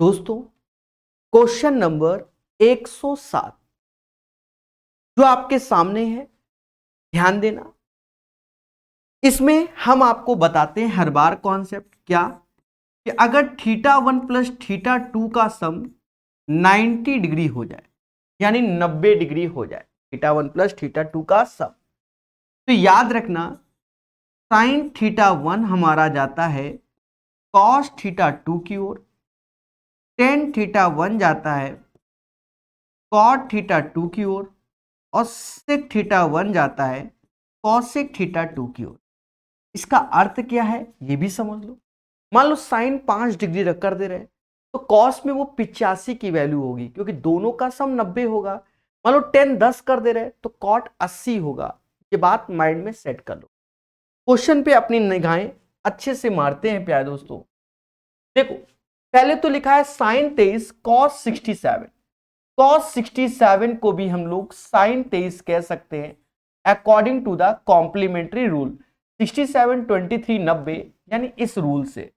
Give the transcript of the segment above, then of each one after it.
दोस्तों, question number 107 जो आपके सामने है, ध्यान देना। इसमें हम आपको बताते हैं हर बार कॉन्सेप्ट क्या कि अगर θ1 प्लस θ2 का सम 90 डिग्री हो जाए, यानी 90 डिग्री हो जाए, θ1 प्लस θ2 का सम, तो याद रखना sin θ1 हमारा जाता है cos θ2 की ओर, tan θ1 जाता है cot θ2 की ओर और sec θ1 जाता है cosec θ2 की ओर। इसका अर्थ क्या है ये भी समझ लो। मान लो साइन 5 डिग्री रख कर दे रहे हैं तो कॉस में वो 85 की वैल्यू होगी क्योंकि दोनों का सम 90 होगा। मान लो टेन 10 कर दे रहे हैं तो कॉट 80 होगा। ये बात माइंड में सेट कर लो। क्वेश्चन पे अपनी निगाहें अच्छे से मारते हैं प्यारे दोस्तों। देखो, पहले तो लिखा है साइन 23 कॉस 67। कॉस 67 को भी हम लोग साइन 23 कह सकते हैं according to the complementary rule 67 23 90, यानी इस रूल से।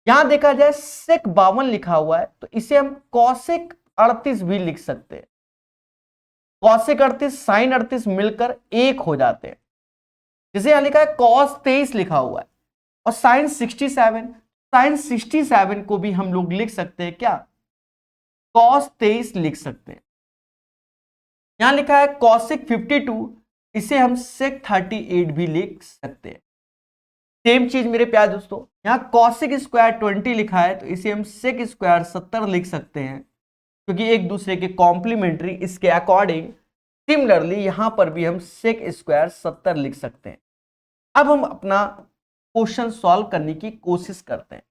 यहां देखा जाए सेक 52 लिखा हुआ है तो इसे हम कॉसेक 38 भी लिख सकते हैं। कॉसेक 38 साइन 38 मिलकर एक हो जाते हैं। जैसे यहां लिखा है कॉस 23 लिखा हुआ है और साइन 67, साइन 67 को भी हम लोग लिख सकते हैं क्या, कॉस 23 लिख सकते हैं। यहां लिखा है कॉसेक 52, इसे हम सेक 38 भी लिख सकते हैं। सेम चीज मेरे प्यारे दोस्तों, यहां कॉसेक स्क्वायर 20 लिखा है तो इसे हम सेक स्क्वायर 70 लिख सकते हैं क्योंकि एक दूसरे के कॉम्प्लीमेंट्री इसके अकॉर्डिंग। सिमिलरली यहां पर भी हम सेक स्क्वायर 70 लिख सकते हैं। अब हम अपना क्वेश्चन सॉल्व करने की कोशिश करते हैं।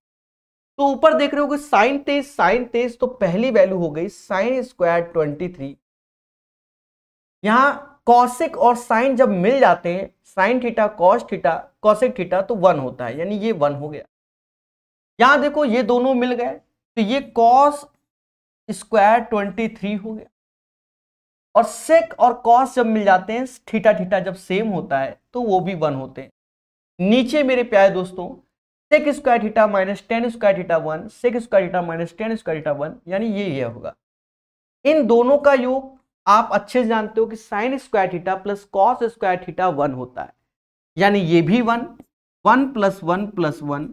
तो ऊपर देख रहे हो कि साइन 23 तो पहली वैल्यू हो गई साइन स्क्वायर 23। यहां कॉसेक और साइन जब मिल जाते हैं, sine theta cos theta cosec theta, तो 1 होता है, यानी ये 1 हो गया। यहां देखो ये दोनों मिल गए तो ये कॉस स्क्वायर 23 हो गया। और सेक और कॉस जब मिल जाते हैं, थीटा थीटा जब सेम होता है तो वो भी 1 होते हैं। नीचे मेरे प्यारे दोस्तों sec square theta minus tan square theta 1, sec square theta minus tan square theta 1, यानी ये होगा। इन दोनों का योग आप अच्छे से जानते हो कि sign square theta plus cos square theta 1 होता है, यानी ये भी 1, 1 plus 1 plus 1,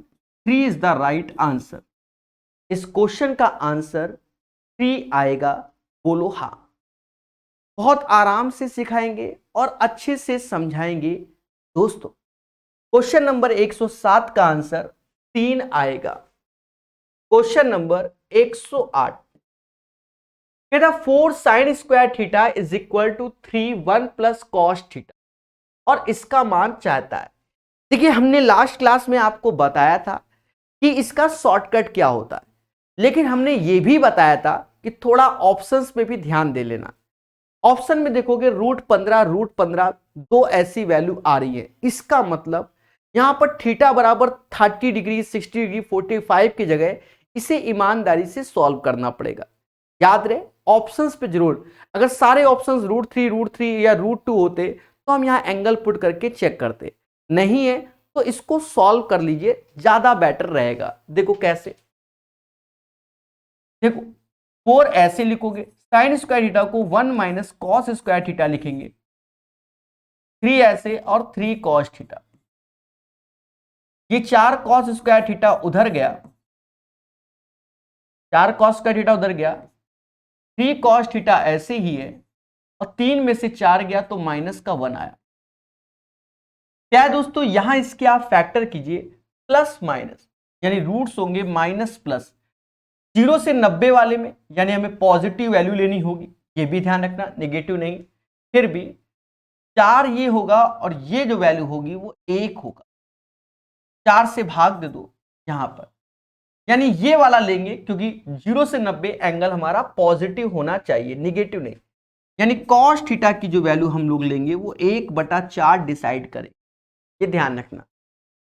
3 is the right answer. इस क्वेश्चन का आंसर 3 आएगा। बोलो हाँ। बहुत आराम से सिखाएंगे और अच्छे से समझाएंगे दोस्तों। क्वेश्चन नंबर 107 का आंसर 3 आएगा। क्वेश्चन नंबर 108 कहता 4 sine square theta is equal to 3 1 plus cos theta, और इसका मान चाहता है। देखिए, हमने लास्ट क्लास में आपको बताया था कि इसका शॉर्टकट क्या होता है, लेकिन हमने ये भी बताया था कि थोड़ा ऑप्शंस पे भी ध्यान दे लेना। ऑप्शन में देखोगे √15 दो ऐसी वैल्यू आ रही है। इसका मतलब यहां पर थीटा बराबर 30 डिग्री 60 डिग्री 45 की जगह इसे ईमानदारी से सॉल्व करना पड़ेगा। याद रहे ऑप्शंस पे जरूर, अगर सारे ऑप्शंस √3 या √2 होते तो हम यहां एंगल पुट करके चेक करते, नहीं है तो इसको सॉल्व कर लीजिए, ज्यादा बेटर रहेगा। देखो कैसे, देखो 4 ऐसे लिखोगे, साइन स्क्वायर थीटा को 1 माइनस कॉस स्क्वायर थीटा लिखेंगे, 3 ऐसे और 3 कॉस थीटा। ये 4 कॉस स्क्वायर थीटा उधर गया, 4 कॉस स्क्वायर थीटा उधर गया, 3 कॉस थीटा ऐसे ही है और 3 में से 4 गया तो माइनस का 1 आया। क्या दोस्तों, यहां इसके आप फैक्टर कीजिए प्लस माइनस, यानी रूट्स होंगे माइनस प्लस। 0 से 90 वाले में यानी हमें पॉजिटिव वैल्यू लेनी होगी, ये भी ध्यान रखना, नेगेटिव नहीं। फिर भी 4 ये होगा और ये जो वैल्यू होगी वो 1 होगा। 4 से भाग दे दो यहां पर, यानी ये वाला लेंगे क्योंकि 0 से 90 एंगल हमारा पॉजिटिव होना चाहिए, नेगेटिव नहीं। यानी कॉस थीटा की जो वैल्यू हम लोग लेंगे वो 1/4 डिसाइड करें, ये ध्यान रखना।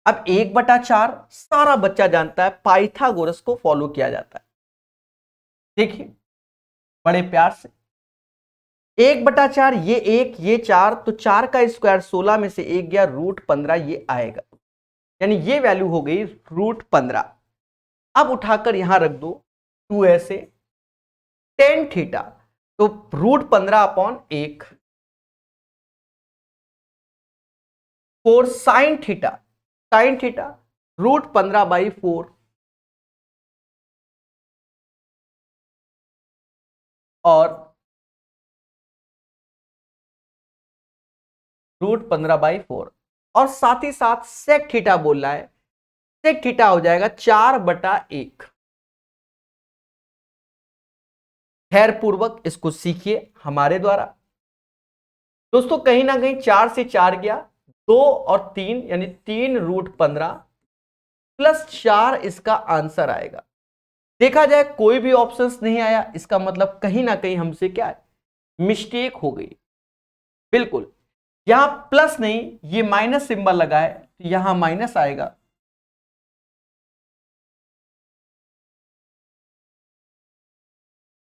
अब 1/4 सारा बच्चा जानता है, पाइथागोरस को फॉलो किया जाता है। देखिए बड़े प्यार से 1/4, ये 1 ये 4, तो 4 का स्क्वायर 16 में से 1 गया √15, ये आएगा, यानी ये वैल्यू हो गई √15। अब उठाकर यहां रख दो, 2 ऐसे, टेन थीटा तो √15/1, 4 साइन थीटा, √15/4 और √15/4 और साथ ही साथ सेक थीटा बोल रहा है, सेक थीटा हो जाएगा 4/1। खैर पूर्वक इसको सीखिए हमारे द्वारा। दोस्तों कहीं ना कहीं 4 से 4 गया, 2 और 3 यानी 3√15 प्लस 4 इसका आंसर आएगा। देखा जाए कोई भी ऑप्शंस नहीं आया, इसका मतलब कहीं ना कहीं हमसे क्या है, मिस्टेक हो गई। बिल्कुल, यहां प्लस नहीं ये माइनस सिंबल लगा है तो यहां माइनस आएगा,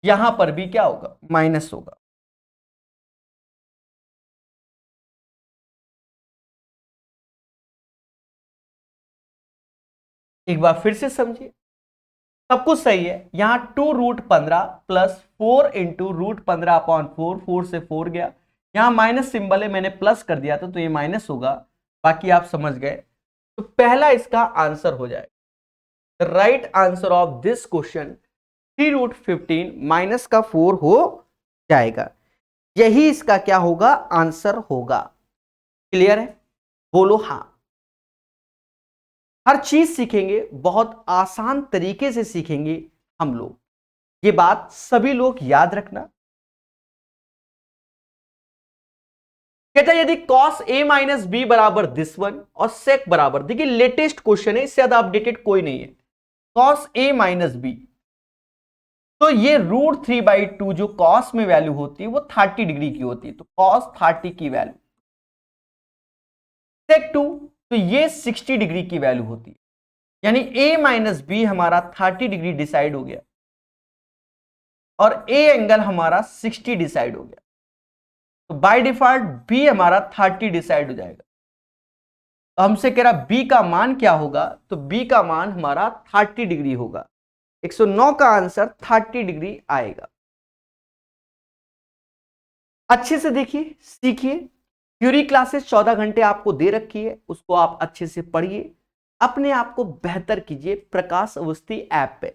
यहां पर भी क्या होगा, माइनस होगा। एक बार फिर से समझिए, सब कुछ सही है। यहां 2√15 प्लस 4 इंटू √15/4, 4 से 4 गया, यहां माइनस सिंबल है, मैंने प्लस कर दिया था तो ये माइनस होगा, बाकी आप समझ गए। तो पहला इसका आंसर हो जाएगा। The right answer of this question 3√15 minus का 4 हो जाएगा, यही इसका क्या होगा, आंसर होगा। क्लियर है? बोलो हाँ। हर चीज सीखेंगे बहुत आसान तरीके से सीखेंगे हम लोग, ये बात सभी लोग याद रखना। कहता है यदि cos a माइनस बी बराबर दिस वन और sec बराबर, देखिए लेटेस्ट क्वेश्चन है, इससे ज्यादा अपडेटेड कोई नहीं है। cos a माइनस बी, तो ये √3/2 जो cos में वैल्यू होती है वो 30 डिग्री की होती है, तो cos 30 की वैल्यू, sec 2 तो ये 60 डिग्री की वैल्यू होती है, यानी a माइनस बी हमारा 30 डिग्री डिसाइड हो गया और a एंगल हमारा 60 डिसाइड हो गया, तो बाय डिफॉल्ट b हमारा 30 डिसाइड हो जाएगा। तो हमसे कह रहा b का मान क्या होगा, तो b का मान हमारा 30 डिग्री होगा, 109 का आंसर 30 डिग्री आएगा। अच्छे से देखिए, सीखिए। थ्योरी क्लासेस 14 घंटे आपको दे रखी है, उसको आप अच्छे से पढ़िए, अपने आप को बेहतर कीजिए प्रकाश अवस्थी ऐप पे।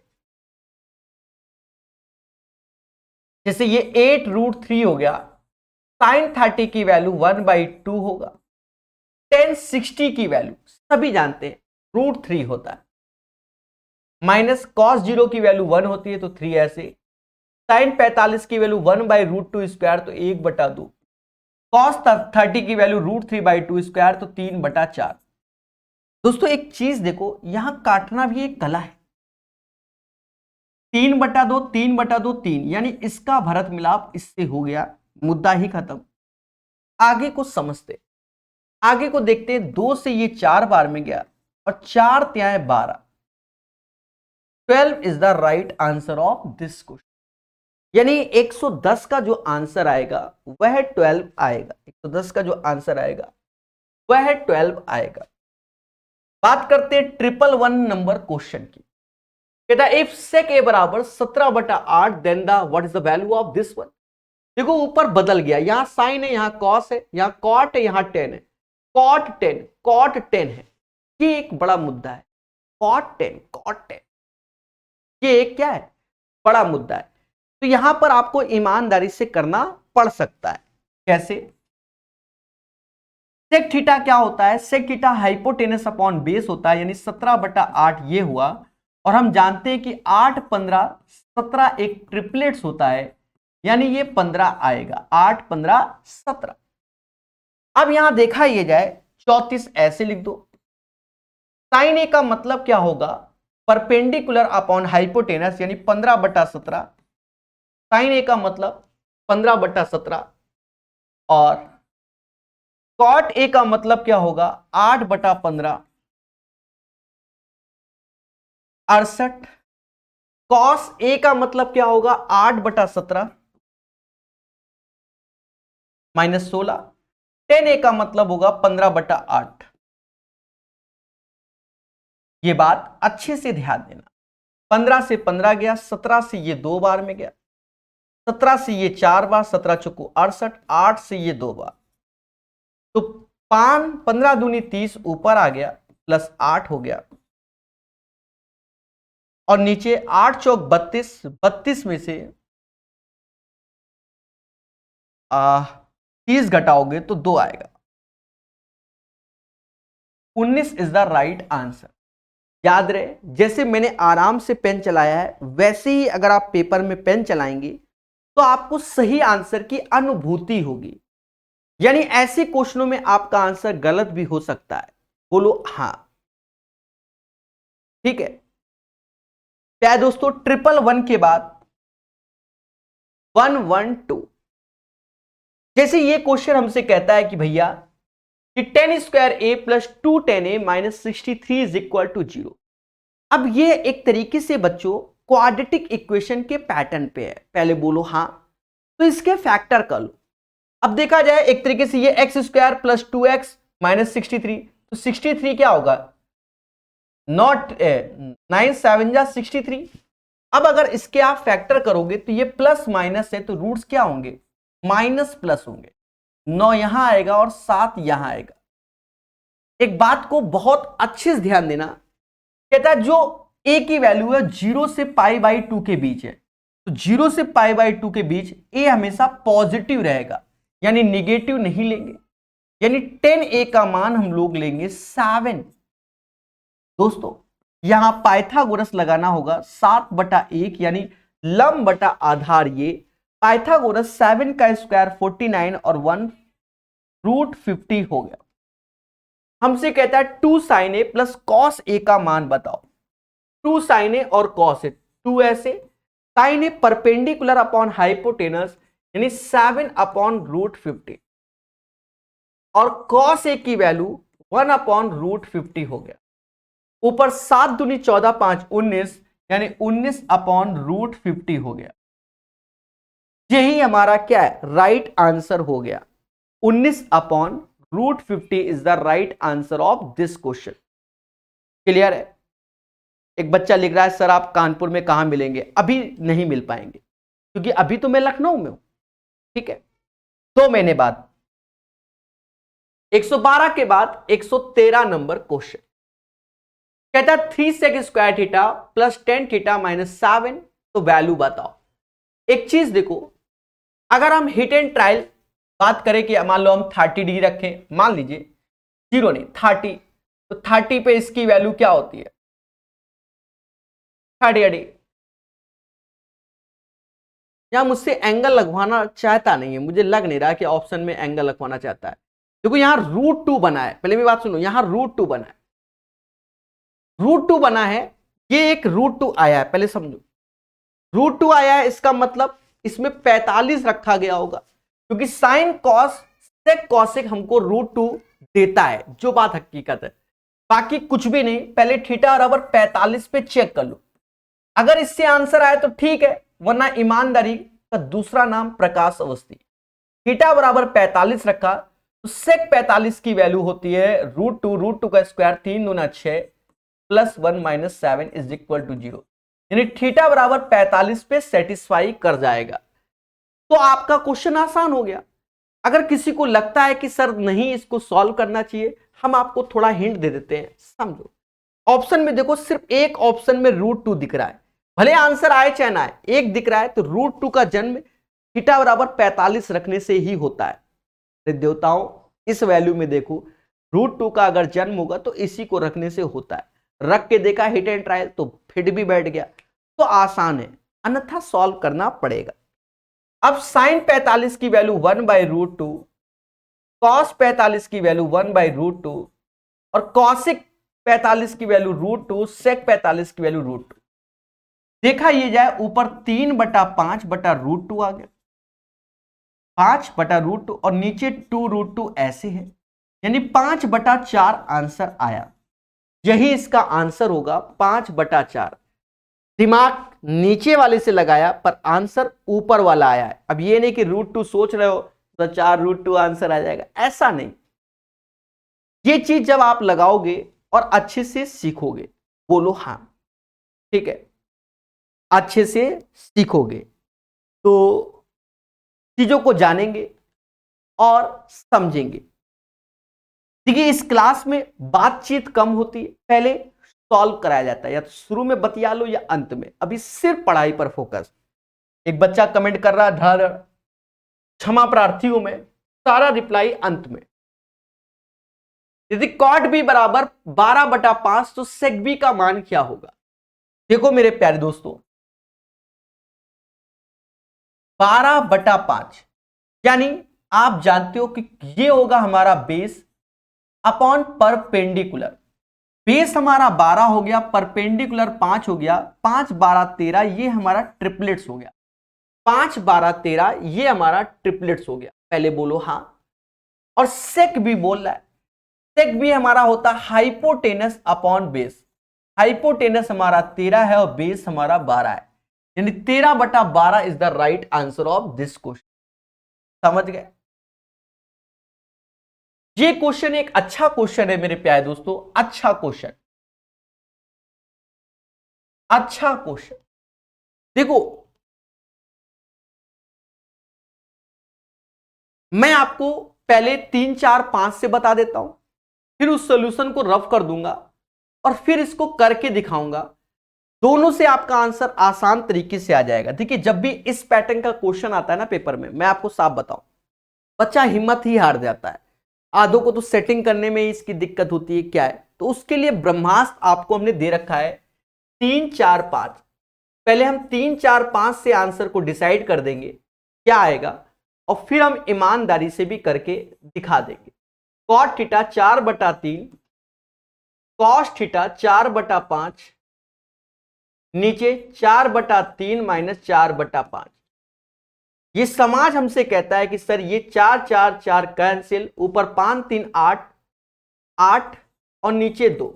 जैसे ये 8√3 हो गया, sin 30 की वैल्यू 1/2 होगा, tan 60 की वैल्यू सभी जानते हैं √3 होता है, माइनस cos 0 की वैल्यू 1 होती है तो 3 ऐसे, sin 45 की वैल्यू 1/√2 स्क्वायर तो 1/2, cos 30 की वैल्यू √3/2 स्क्वायर तो 3/4। दोस्तों एक चीज देखो, यहां काटना भी एक कला है, 3/2, 3/2, 3, यानी इसका भरत मिलाप इससे हो गया, मुद्दा ही खत्म। आगे को समझते, आगे को देखते हैं, 2 से ये 4 बार में गया और 4 त्याए 12, 12 is the right answer of this question, यानी 110 का जो आंसर आएगा वह 12 आएगा, 110 का जो आंसर आएगा वह 12 आएगा। बात करते हैं 111 नंबर क्वेश्चन की। कहता है इफ sec a बराबर 17/8 then the what is the value of this one. देखो ऊपर बदल गया, यहां साइन है, यहां कॉस है, यहां कॉट है, यहां टेन है, कॉट 10 है, ये एक बड़ा मुद्दा है, कॉट 10, ये एक क्या है, बड़ा मुद्दा है। तो यहां पर आपको ईमानदारी से करना पड़ सकता है। कैसे? सेक थीटा क्या होता है, sec theta hypotenuse upon base होता है, यानी 17/8 ये हुआ, और हम जानते हैं कि 8, 15, 17 एक ट्रिपलेट्स होता है, यानी ये 15 आएगा, 8, 15, 17। अब यहां देखा ये जाए 34 ऐसे लिख दो। साइन ए का मतलब क्या होगा, परपेंडिकुलर अपॉन हाइपोटेनस, यानी 15/17, साइन ए का मतलब 15/17, और कॉट ए का मतलब क्या होगा, 8/15, 68, कॉस ए का मतलब क्या होगा, 8/17 -16, टेन ए का मतलब होगा 15/8। ये बात अच्छे से ध्यान देना, 15 से 15 गया, 17 से ये 2 बार में गया, 17 से ये 4 बार, 17 चौको 68, 8 से ये 2 बार, तो 15 दूनी 30 ऊपर आ गया, प्लस 8 हो गया, और नीचे 8 चौक 32, 32 में से 30 घटाओगे तो 2 आएगा। 19 इज द राइट आंसर। याद रहे, जैसे मैंने आराम से पेन चलाया है वैसे ही अगर आप पेपर में पेन चलाएंगे तो आपको सही आंसर की अनुभूति होगी। यानी ऐसे क्वेश्चनों में आपका आंसर गलत भी हो सकता है। बोलो हां, ठीक है। क्या दोस्तों, 111 के बाद 112, जैसे ये क्वेश्चन हमसे कहता है कि भैया कि 10 स्क्वायर ए प्लस 2 10 ए माइनस 63 इज इक्वल टू 0। अब ये एक तरीके से बच्चों क्वाड्रेटिक इक्वेशन के पैटर्न पे है। पहले बोलो हां, तो इसके फैक्टर कर लो। अब देखा जाए एक तरीके से ये x square plus 2x minus 63, तो 63 क्या होगा, नॉट 9 7 जा 63। अब अगर इसके आप फैक्टर करोगे तो ये प्लस माइनस है, तो रूट्स क्या होंगे, माइनस प्लस होंगे। 9 यहां आएगा और 7 यहां आएगा। एक बात को बहुत अच्छे से ध्यान देना, कहता है जो a की वैल्यू है 0 से π/2 के बीच है, तो 0 से π/2 के बीच a हमेशा पॉजिटिव रहेगा, यानी निगेटिव नहीं लेंगे। यानी 10a का मान हम लोग लेंगे 7। दोस्तों यहां पाइथागोरस लगाना होगा 7/1, यानी लंब बटा आधार। ये पाइथागोरस 7 का स्क्वायर 49 और 1 रूट 50 हो गया। हमसे कहता है 2 sin a plus cos A का मान बताओ। 2 sin a और कॉस ए, 2 ऐसे, sin a perpendicular upon hypotenuse यानी 7 रूट 50, और कॉस ए की वैल्यू 1 रूट 50 हो गया। ऊपर 7 दूनी 14 5 19, यानी 19 रूट 50 हो गया। यही हमारा क्या है, राइट आंसर हो गया। 19 root 50 is the right answer of this question. Clear है। एक बच्चा लिख रहा है सर आप कानपुर में कहां मिलेंगे, अभी नहीं मिल पाएंगे क्योंकि अभी तो मैं लखनऊ में हूं, ठीक है। 2 महीने बाद 112 के बाद 113 नंबर क्वेश्चन कहता है 3 sec square theta plus 10 theta minus 7, तो वैल्यू बताओ। एक चीज देखो, अगर हम हिट एंड ट्रायल बात करें कि मान लो हम 30 डिग्री रखें, मान लीजिए 0 नहीं 30, तो 30 पे इसकी वैल्यू क्या होती है, 30। यहां मुझसे एंगल लगवाना चाहता नहीं है, मुझे लग नहीं रहा कि ऑप्शन में एंगल लगवाना चाहता है। देखो यहां रूट 2 बना है, पहले मेरी बात सुनो, यहां रूट 2 बना है, रूट 2 बना है, ये एक रूट 2 आया है, पहले समझो। रूट 2 आया है, इसका मतलब इसमें 45 रखा गया होगा, क्योंकि साइन कॉस सेक कॉसेक हमको रूट 2 देता है, जो बात हकीकत है। बाकी कुछ भी नहीं, पहले थीटा बराबर 45 पे चेक कर लो। अगर इससे आंसर आए तो ठीक है, वरना ईमानदारी का दूसरा नाम प्रकाश अवस्थी। थीटा बराबर 45 रखा तो सेक 45 की वैल्यू होती है रूट 2 का स्क्वायर 3 दूना 6 plus 1 minus 7 is equal to 0, यानी थीटा बराबर 45 पे सेटिस्फाई कर जाएगा। तो आपका क्वेश्चन आसान हो गया। अगर किसी को लगता है कि सर नहीं इसको सॉल्व करना चाहिए, हम आपको थोड़ा हिंट दे देते हैं, समझो। ऑप्शन में देखो सिर्फ एक ऑप्शन में रूट 2 दिख रहा है, भले आंसर आए चाहे ना आए, एक दिख रहा है, तो रूट 2 का जन्म थीटा बराबर 45 रखने से ही होता है। देवताओं इस वैल्यू में देखो, रूट 2 का अगर जन्म होगा तो इसी को रखने से होता है। रख के देखा हिट एंड ट्रायल तो फिट भी बैठ गया, तो आसान है, अन्यथा सॉल्व करना पड़ेगा। अब साइन 45 की वैल्यू 1/√2, कॉस 45 की वैल्यू 1/√2 और कॉसिक 45 की वैल्यू √2, सेक 45 की वैल्यू √2। देखा ये जाए ऊपर 3/5/√2 आ गया, 5/√2 और नीचे 2√2 ऐसे है, यानी 5/4 आंसर आया। यही इसका आंसर होगा 5/4। दिमाग नीचे वाले से लगाया पर आंसर ऊपर वाला आया है। अब ये नहीं कि √2 सोच रहे हो तो 4√2 आंसर आ जाएगा, ऐसा नहीं। ये चीज जब आप लगाओगे और अच्छे से सीखोगे, बोलो हाँ, ठीक है। अच्छे से सीखोगे तो चीजों को जानेंगे और समझेंगे। देखिए इस क्लास में बातचीत कम होती है, पहले सॉल्व कराया जाता है, या तो शुरू में बतिया लो या अंत में। अभी सिर्फ पढ़ाई पर फोकस। एक बच्चा कमेंट कर रहा है धड़, क्षमा प्रार्थी हूं मैं, सारा रिप्लाई अंत में। यदि कॉट बी बराबर 12/5 तो सेक बी का मान क्या होगा? देखो मेरे प्यारे दोस्तों, 12/5 यानी आप जानते हो कि ये होगा हमारा बेस अपॉन परपेंडिकुलर। बेस हमारा 12 हो गया, परपेंडिकुलर 5 हो गया, 5 12 13 ये हमारा ट्रिपलेट्स हो गया। 5 12 13 ये हमारा ट्रिपलेट्स हो गया। पहले बोलो हाँ। और सेक भी बोल रहा है, सेक भी हमारा होता हाइपोटेनस अपॉन बेस। हाइपोटेनस हमारा 13 है और बेस हमारा 12 है, यानी 13/12 is the right answer of this question. समझ गए? ये क्वेश्चन एक अच्छा क्वेश्चन है मेरे प्यारे दोस्तों, अच्छा क्वेश्चन, अच्छा क्वेश्चन। देखो मैं आपको पहले 3 4 5 से बता देता हूं, फिर उस सॉल्यूशन को रफ कर दूंगा और फिर इसको करके दिखाऊंगा। दोनों से आपका आंसर आसान तरीके से आ जाएगा। देखिए जब भी इस पैटर्न का क्वेश्चन आता है ना पेपर में, मैं आपको साफ बताऊं, बच्चा हिम्मत ही हार जाता है। आधों को तो सेटिंग करने में इसकी दिक्कत होती है। क्या है? तो उसके लिए ब्रह्मास्त्र आपको हमने दे रखा है 3 4 5। पहले हम 3 4 5 से आंसर को डिसाइड कर देंगे क्या आएगा, और फिर हम ईमानदारी से भी करके दिखा देंगे। कॉट थीटा 4/3, कॉस थीटा 4/5, नीचे 4/3 माइनस 4/5। ये समाज हमसे कहता है कि सर ये 4 4 4 कैंसिल, ऊपर 5 3 8 8 और नीचे 2,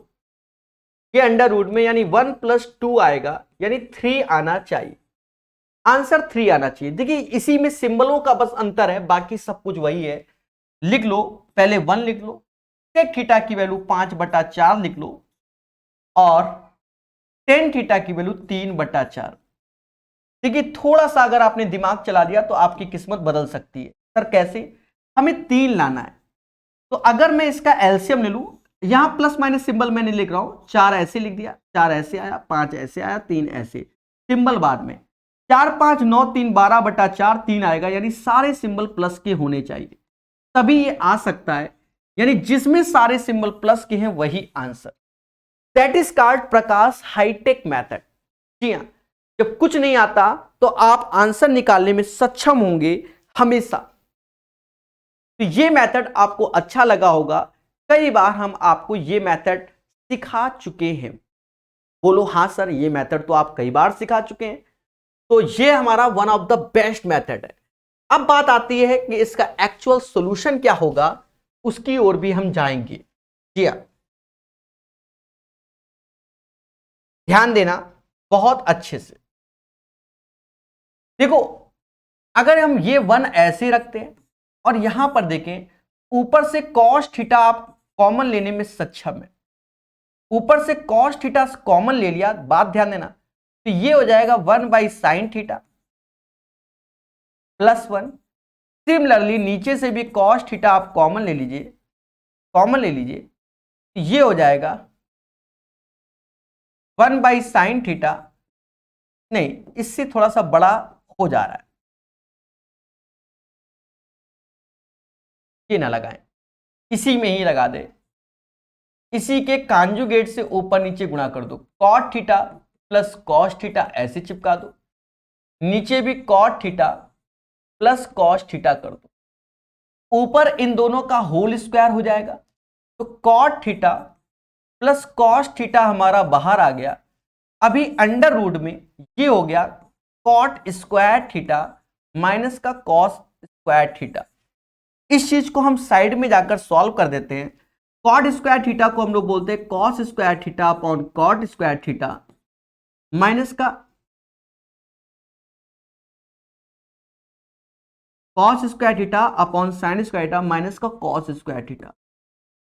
ये अंडर रूट में, यानी 1 + 2 आएगा, यानी 3 आना चाहिए। आंसर 3 आना चाहिए। देखिए इसी में सिंबलों का बस अंतर है, बाकी सब कुछ वही है। लिख लो, पहले 1 लिख लो, सेक थीटा की वैल्यू 5/4 लिख लो, और टेन थीटा की वैल्यू 3/4। देखिए थोड़ा सा अगर आपने दिमाग चला दिया तो आपकी किस्मत बदल सकती है। सर कैसे? हमें 3 लाना है, तो अगर मैं इसका एलसीएम ले लूं, यहां प्लस माइनस सिंबल मैं नहीं लिख रहा हूं, 4 ऐसे लिख दिया, 4 ऐसे आया, 5 ऐसे आया, 3 ऐसे, सिंबल बाद में। 4 5 9 3 12/4 3 आएगा, यानी सारे सिंबल प्लस के होने चाहिए, तभी ये आ सकता है। यानी जिसमें सारे सिंबल प्लस के हैं वही answer. That is called Prakash hitech method. जी हां, जब कुछ नहीं आता तो आप आंसर निकालने में सक्षम होंगे हमेशा। तो ये मेथड आपको अच्छा लगा होगा, कई बार हम आपको ये मेथड सिखा चुके हैं। बोलो हाँ सर, ये मेथड तो आप कई बार सिखा चुके हैं। तो ये हमारा one of the best method है। अब बात आती है कि इसका एक्चुअल सॉल्यूशन क्या होगा, उसकी ओर भी हम जाएंगे। जी हाँ, ध्यान देना बहुत अच्छे से। देखो अगर हम ये 1 ऐसे रखते हैं और यहां पर देखें, ऊपर से कॉस थीटा आप कॉमन लेने में सक्षम है, ऊपर से कॉस थीटा कॉमन ले लिया, बात ध्यान देना, तो ये हो जाएगा 1/sin थीटा +1। सिमिलरली नीचे से भी कॉस थीटा आप कॉमन ले लीजिए, कॉमन ले लीजिए, तो ये हो जाएगा 1/sin थीटा, नहीं इससे थोड़ा सा बड़ा हो जा रहा है, ये ना लगाएं, इसी में ही लगा दे, इसी के कॉन्जुगेट से ऊपर नीचे गुणा कर दो, cot theta plus cos theta ऐसे चिपका दो, नीचे भी cot theta plus cos theta कर दो, ऊपर इन दोनों का होल स्क्वायर हो जाएगा, तो cot theta plus cos theta हमारा बाहर आ गया। अभी अंडर रूट में ये हो गया कॉट स्क्वायर थीटा माइनस का कॉस स्क्वायर थीटा। इस चीज को हम साइड में जाकर सॉल्व कर देते हैं। कॉट स्क्वायर थीटा को हम लोग बोलते हैं cos square theta upon cot square theta minus का cos square theta upon sine square theta minus का cos square theta.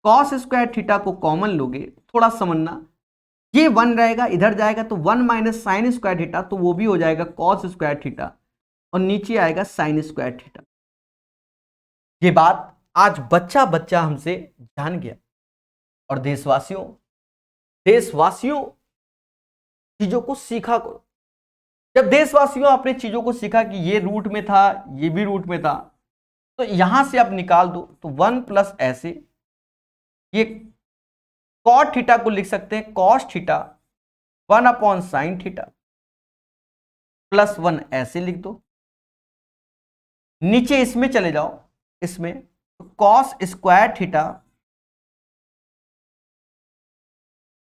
Cos square theta को कॉमन लोगे, थोड़ा समझना, ये 1 रहेगा, इधर जाएगा तो 1 माइनस साइन स्क्वायर थीटा, तो वो भी हो जाएगा कॉस स्क्वायर थीटा, और नीचे आएगा साइन स्क्वायर थीटा। ये बात आज बच्चा बच्चा हमसे जान गया। और देशवासियों चीजों को सीखा करो। जब देशवासियों अपने चीजों को सीखा कि ये रूट में था, ये भी रूट में था, तो यहां से आप निकाल दो, तो 1 प्लस ऐसे, ये कॉट थीटा को लिख सकते हैं cos theta 1 upon sine theta, plus 1 ऐसे लिख दो। नीचे इसमें चले जाओ, इसमें तो cos square theta,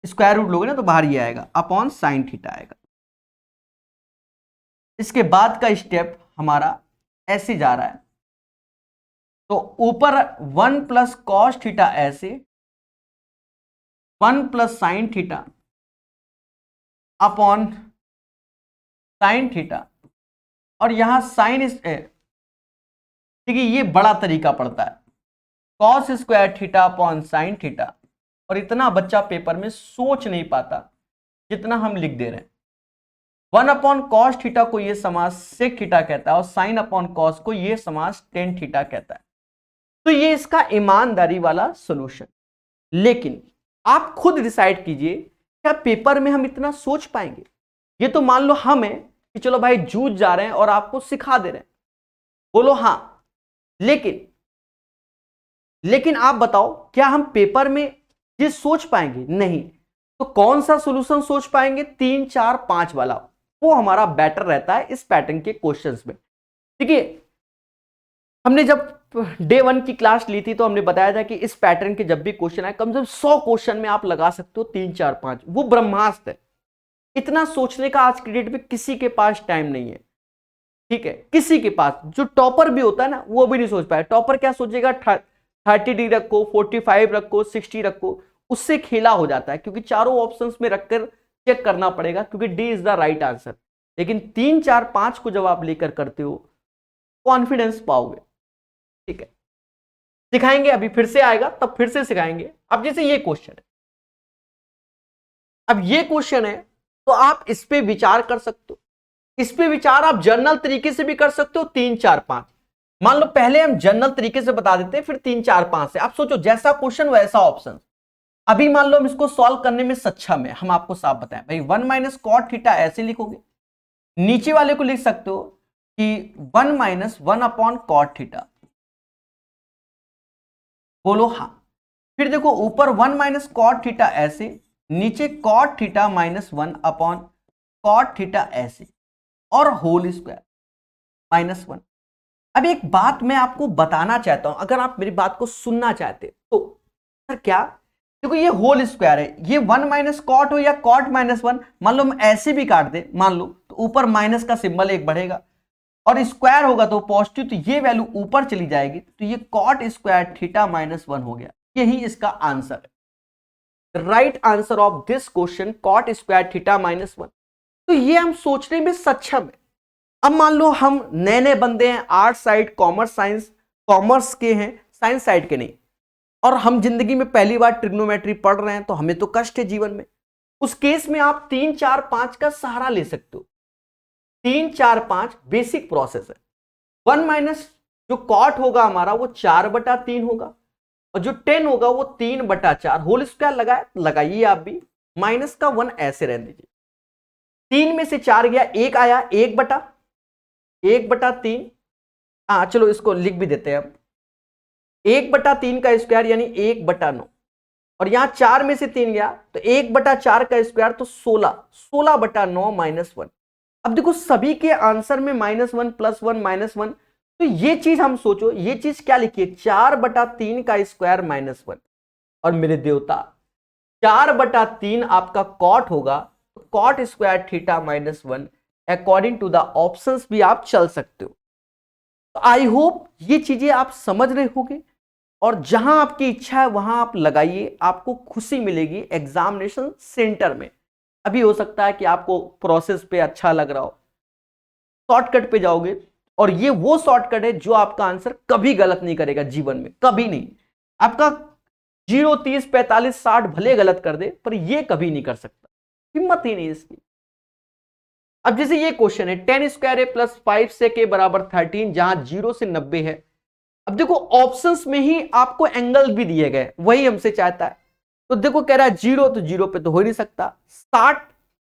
square root लोगे ना तो बाहर ये आएगा, अपॉन साइन थीटा आएगा। इसके बाद का स्टेप हमारा ऐसे जा रहा है, तो ऊपर 1 प्लस कॉस थीटा ऐसे, 1 plus sine theta upon sine theta, और यहां साइन देखिए ये बड़ा तरीका पड़ता है, cos square theta upon sine theta, और इतना बच्चा पेपर में सोच नहीं पाता जितना हम लिख दे रहे हैं। 1 अपॉन कॉस थीटा को ये समास सेक थीटा कहता है, और साइन अपॉन कॉस को ये समास टेन थीटा कहता है। तो ये इसका ईमानदारी वाला सॉल्यूशन। लेकिन आप खुद डिसाइड कीजिए, क्या पेपर में हम इतना सोच पाएंगे? ये तो मान लो हम है कि चलो भाई जूझ जा रहे हैं और आपको सिखा दे रहे हैं, बोलो हाँ, लेकिन आप बताओ क्या हम पेपर में ये सोच पाएंगे? नहीं। तो कौन सा सॉल्यूशन सोच पाएंगे? 3, 4, 5 वाला, वो हमारा बेटर रहता है इस पैटर्न के क्वेश्चंस में। देखिए हमने जब डे 1 की क्लास ली थी तो हमने बताया था कि इस पैटर्न के जब भी क्वेश्चन आए, कम से कम 100 क्वेश्चन में आप लगा सकते हो 3, 4, 5, वो ब्रह्मास्त्र है। इतना सोचने का आज की डेट में किसी के पास टाइम नहीं है, ठीक है, किसी के पास। जो टॉपर भी होता है ना, वो भी नहीं सोच पाया। टॉपर क्या सोचेगा? 30 रखो, 45 रखो, 60 रखो, उससे खेला हो जाता है, क्योंकि चारों ऑप्शंस में रखकर चेक करना पड़ेगा, क्योंकि D is the right answer. लेकिन 3, 4, 5 को जब आप लेकर करते हो, कॉन्फिडेंस पाओगे, ठीक है। सिखाएंगे, अभी फिर से आएगा तब फिर से सिखाएंगे। अब जैसे ये क्वेश्चन है, अब ये क्वेश्चन है तो आप इस पे विचार कर सकते हो। इस पे विचार आप जर्नल तरीके से भी कर सकते हो, 3, 4, 5। मान लो पहले हम जर्नल तरीके से बता देते हैं, फिर 3, 4, 5 से। आप सोचो जैसा क्वेश्चन वैसा ऑप्शन। अभी मान लो हम इसको सॉल्व करने में सक्षम है, हम आपको साफ बताएं भाई 1 माइनस कॉट थीटा ऐसे लिखोगे, नीचे वाले को लिख सकते हो कि 1 माइनस 1 अपॉन कॉट थीटा, बोलो हाँ। फिर देखो ऊपर 1 माइनस कॉट थीटा ऐसे, नीचे cot theta minus 1 upon cot theta ऐसे, और होल स्क्वायर माइनस 1। अब एक बात मैं आपको बताना चाहता हूं, अगर आप मेरी बात को सुनना चाहते तो सर क्या, देखो ये होल स्क्वायर है, ये 1 माइनस कॉट हो या कॉट माइनस 1, मान लो हम ऐसे भी काट दे, मान लो तो ऊपर माइनस का सिंबल एक बढ़ेगा, और स्क्वायर होगा तो पॉजिटिव, तो ये वैल्यू ऊपर चली जाएगी, तो ये कॉट स्क्वायर थीटा माइनस 1 हो गया। यही इसका आंसर है, right answer of this question cot square theta minus 1। तो ये हम सोचने में सक्षम है। अब मान लो हम नए नए बंदे हैं, आर्ट साइड, कॉमर्स के हैं, साइंस साइड के नहीं, और हम जिंदगी में पहली बार ट्रिग्नोमेट्री पढ़ रहे हैं, तो हमें तो कष्ट है जीवन में। उस केस में आप 3, 4, 5 का सहारा ले सकते हो। 3, 4, 5 बेसिक प्रोसेस है। 1 माइनस जो कॉट होगा हमारा वो 4/3 होगा, और जो 10 होगा वो 3/4। होल स्क्वायर लगाइए आप भी, माइनस का 1 ऐसे रहने दीजिए। 3 में से 4 गया, 1 आया, 1/3। हाँ चलो इसको लिख भी देते हैं अब, 1/3 का स्क्वायर यानी 1/9, और यहां 4 में से 3 गया तो 1/4 का स्क्वायर, तो 16/9 माइनस 1। अब देखो सभी के आंसर में -1 +1 -1, तो ये चीज हम सोचो, ये चीज क्या लिखिए, 4/3 का स्क्वायर -1। और मेरे देवता 4/3 आपका कॉट होगा, तो cot square theta -1 according to the options भी आप चल सकते हो। तो आई होप ये चीजें आप समझ रहे होंगे, और जहां आपकी इच्छा है वहां आप लगाइए, आपको खुशी मिलेगी एग्जामिनेशन सेंटर में। अभी हो सकता है कि आपको प्रोसेस पे अच्छा लग रहा हो, शॉर्टकट पे जाओगे, और ये वो शॉर्टकट है जो आपका आंसर कभी गलत नहीं करेगा जीवन में, कभी नहीं। आपका 0, 30, 45, 60 भले गलत कर दे, पर ये कभी नहीं कर सकता। हिम्मत ही नहीं इसकी। अब जैसे ये क्वेश्चन है 10 स्क्वायर ए प्लस 5 से के बराबर 13, जहां 0 से 90 है। अब देखो ऑप्शंस में ही आपको एंगल भी दिए गए, वही हमसे चाहता है। तो देखो कह रहा है 0, तो 0 पे तो हो ही नहीं सकता। 60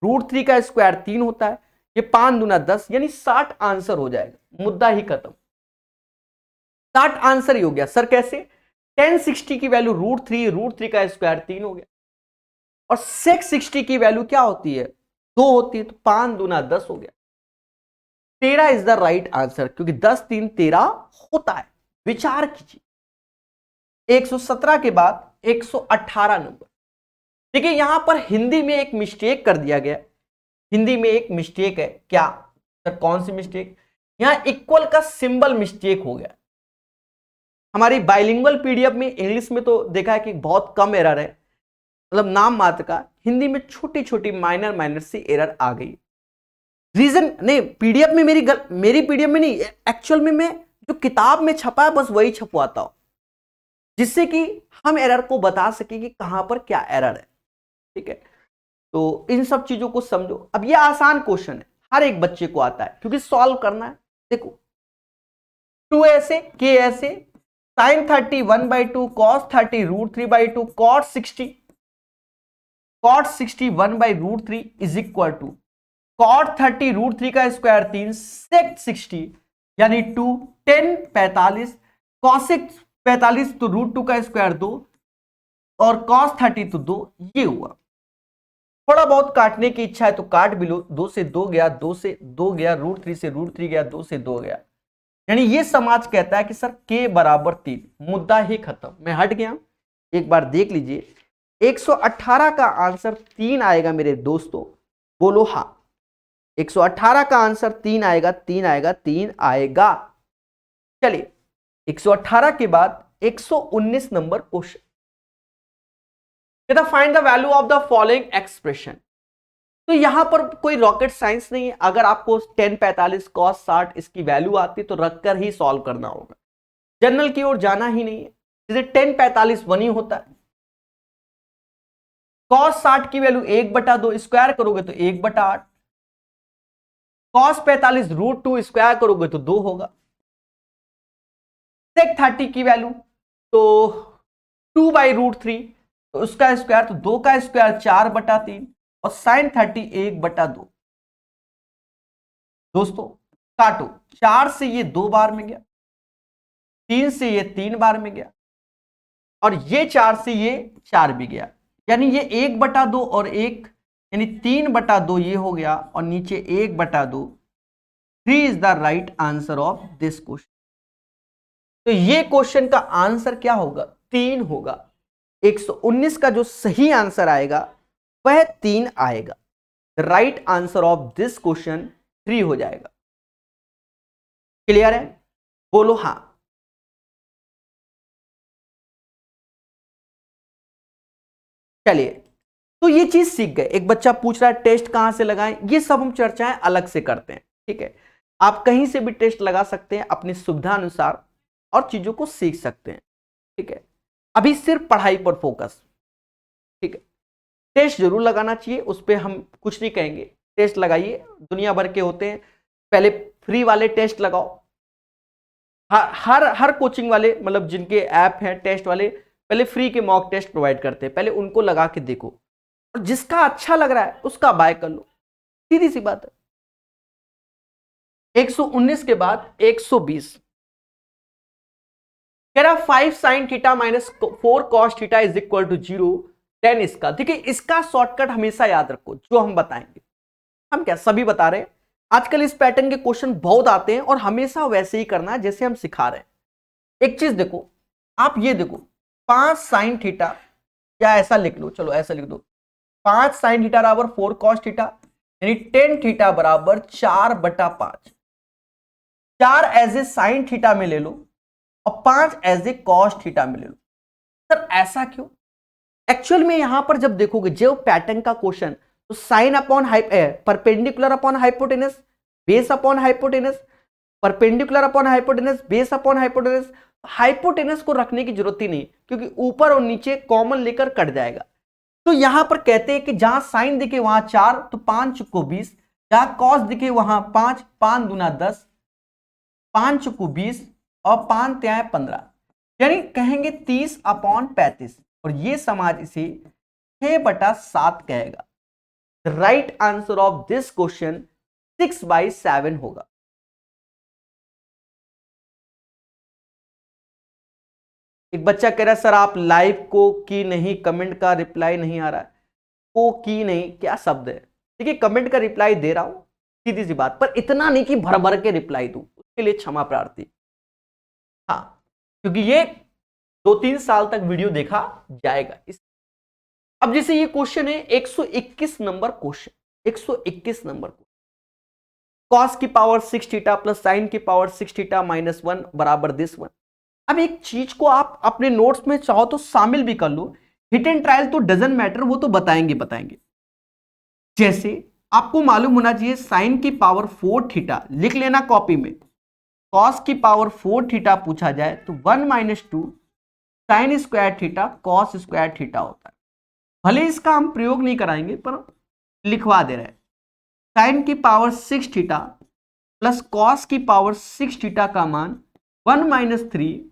√3 का स्क्वायर 3 होता है, ये 5 दूना 10, यानी 60 आंसर हो जाएगा, मुद्दा ही खत्म। 60 आंसर ही हो गया। सर कैसे? 1060 की वैल्यू √3 का स्क्वायर 3 हो गया, और sec 60 की वैल्यू क्या होती है? 2 होती है, तो 5 दूना 10 हो गया। 13 इज द राइट आंसर, क्योंकि 10 3 13 होता है। विचार कीजिए। 117 के बाद 118 नंबर। देखिए यहां पर हिंदी में एक मिस्टेक कर दिया गया। हिंदी में एक मिस्टेक है। क्या सर, कौन सी मिस्टेक? यहां इक्वल का सिंबल मिस्टेक हो गया। हमारी बाइलिंगुअल पीडीएफ में, इंग्लिश में तो देखा है कि बहुत कम एरर है, मतलब नाम मात्र का। हिंदी में छोटी छोटी माइनर सी एरर आ गई। रीजन नहीं, पीडीएफ में मेरी पीडीएफ में नहीं, एक्चुअल में मैं जो किताब में छपा है बस वही छपवाता हूं, जिससे कि हम एरर को बता सके कि कहां पर क्या एरर है। ठीक है, तो इन सब चीजों को समझो। अब ये आसान क्वेश्चन है, हर एक बच्चे को आता है, क्योंकि सॉल्व करना है। देखो 2 ऐसे के ऐसे, sin 30 1/2, cos 30 √3/2, cot 60 1/√3 is equal to cot 30 √3 का स्क्वायर 3, sec 60 यानी 2, tan 45, cosec 45 तो √2 का स्क्वायर 2, और cos 30 तो 2। ये हुआ। थोड़ा बहुत काटने की इच्छा है तो काट भी लो। 2 से 2 गया, 2 से 2 गया, √3 से √3 गया, 2 से 2 गया। यानी ये समाज कहता है कि सर k बराबर 3, मुद्दा ही खत्म। मैं हट गया। एक बार देख लीजिए, 118 का आंसर 3 आएगा मेरे दोस्तों, बोलो हाँ। 118 का आंसर 3 आएगा, 3 आएगा, 3 आएगा। चलिए 118 के बाद 119 number question, find the value of the following expression. तो यहां पर कोई रॉकेट साइंस नहीं है। अगर आपको tan 45 cos 60 इसकी वैल्यू आती तो रखकर ही सॉल्व करना होगा, जनरल की ओर जाना ही नहीं है। जैसे tan 45 1 ही होता है, cos 60 की वैल्यू 1/2, स्क्वायर करोगे तो 1/8, cos 45 √2 स्क्वायर करोगे तो 2 होगा। sec 30 की वैल्यू तो 2/√3, तो उसका स्क्वायर तो 2 का स्क्वायर 4/3, और sin 30 1/2। दोस्तों काटो, 4 से ये 2 बार में गया, 3 से ये 3 बार में गया, और ये 4 से ये 4 भी गया, यानी ये 1/2 और 1, यानी 3/2 ये हो गया, और नीचे 1/2। 3 is the right answer of this question. तो ये क्वेश्चन का आंसर क्या होगा? 3 होगा। 119 का जो सही आंसर आएगा वह 3 आएगा। Right answer of this question 3 हो जाएगा। क्लियर है? बोलो हाँ। चलिए, तो ये चीज सीख गए। एक बच्चा पूछ रहा है टेस्ट कहां से लगाएं, ये सब हम चर्चाएं अलग से करते हैं। ठीक है, आप कहीं से भी टेस्ट लगा सकते हैं अपनी सुविधा अनुसार, और चीजों को सीख सकते हैं। ठीक है, अभी सिर्फ पढ़ाई पर फोकस। ठीक है, टेस्ट जरूर लगाना चाहिए, उस पर हम कुछ नहीं कहेंगे। टेस्ट लगाइए, दुनिया भर के होते हैं। पहले फ्री वाले टेस्ट लगाओ। हर कोचिंग वाले, मतलब जिनके ऐप हैं टेस्ट वाले, पहले फ्री के मॉक टेस्ट प्रोवाइड करते हैं, पहले उनको लगा के देखो, और जिसका अच्छा लग रहा है उसका बाय कर लो। सीधी सी बात है। 119 के बाद 120 कह रहा 5 sin theta minus 4 cos theta is equal to 0। 10 इसका, देखिए इसका शॉर्टकट हमेशा याद रखो, जो हम बताएंगे। हम क्या सभी बता रहे हैं, आजकल इस पैटर्न के क्वेश्चन बहुत आते हैं, और हमेशा वैसे ही करना है जैसे हम सिखा रहे हैं। एक चीज देखो, आप ये देखो 5 sin थीटा, या ऐसा लिख लो, चलो ऐसा लिख दो, 5 sin थीटा बराबर 4 cos थीटा, यानी tan थीटा बराबर 4/5। 4 एज ए साइन थीटा में ले लो, और 5 एज ए कॉस थीटा में ले लो। सर ऐसा क्यों? एक्चुअल में यहां पर जब देखोगे जो पैटर्न का क्वेश्चन, तो sine upon perpendicular upon hypotenuse, base upon hypotenuse, perpendicular upon hypotenuse, base upon hypotenuse. Hypotenuse को रखने की जरूरत ही नहीं, क्योंकि ऊपर और नीचे कॉमन लेकर कट जाएगा। तो यहां पर कहते हैं कि जहां साइन दिखे वहां 4 तो 5 को 20, जहां कॉस दिखे वहां 5, 5 दूना 10, 5 को 20 और 5 त्याय 15, यानी कहेंगे 30/35 और ये समाज इसे 6/7 कहेगा। Right answer of this question 6/7 होगा। एक बच्चा कह रहा है सर आप लाइव को की नहीं, कमेंट का रिप्लाई नहीं आ रहा है। को की नहीं क्या शब्द है? देखिए कमेंट का रिप्लाई दे रहा हूं, सीधी सी बात, पर इतना नहीं कि भर भर के रिप्लाई दूं, उसके लिए क्षमा प्रार्थी। हाँ, क्योंकि ये 2-3 साल तक वीडियो देखा जाएगा। अब जैसे ये क्वेश्चन है 121 नंबर क्वेश्चन, 121 नंबर कॉस की पावर 6 थीटा प्लस साइन की पावर 6 थीटा माइनस 1 बराबर दिस वन। अब एक चीज को आप अपने नोट्स में चाहो तो शामिल भी कर लो, हिट एंड ट्रायल तो डजंट मैटर, वो तो बताएंगे। जैसे आपको मालूम होना चाहिए साइन की पावर 4 थीटा, लिख लेना कॉपी में। कॉस की पावर 4 थीटा पूछा जाए तो 1 - 2 sign square theta cos square theta होता है। भले इसका हम प्रयोग नहीं कराएंगे पर लिखवा दे रहे हैं। साइन की पावर 6 थीटा प्लस कॉस की पावर 6 थीटा का मान 1 - 3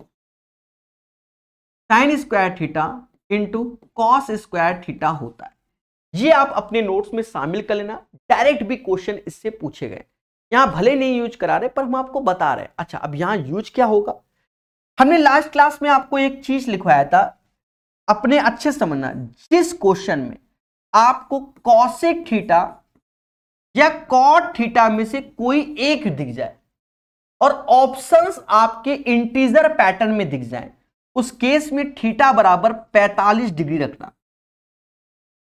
sign square theta into cos square theta होता है। ये आप अपने नोट्स में शामिल कर लेना, डायरेक्ट भी क्वेश्चन इससे पूछे गए। यहां भले नहीं यूज करा रहे पर हम आपको बता रहे हैं। अच्छा, अब यहां यूज क्या होगा? हमने लास्ट क्लास में आपको एक चीज लिखवाया था, अपने अच्छे समझना। जिस क्वेश्चन में आपको कॉसेक थीटा या कॉट थीटा में से कोई एक दिख जाए और ऑप्शंस आपके इंटीजर पैटर्न में दिख जाए, उस केस में थीटा बराबर 45 डिग्री रखना।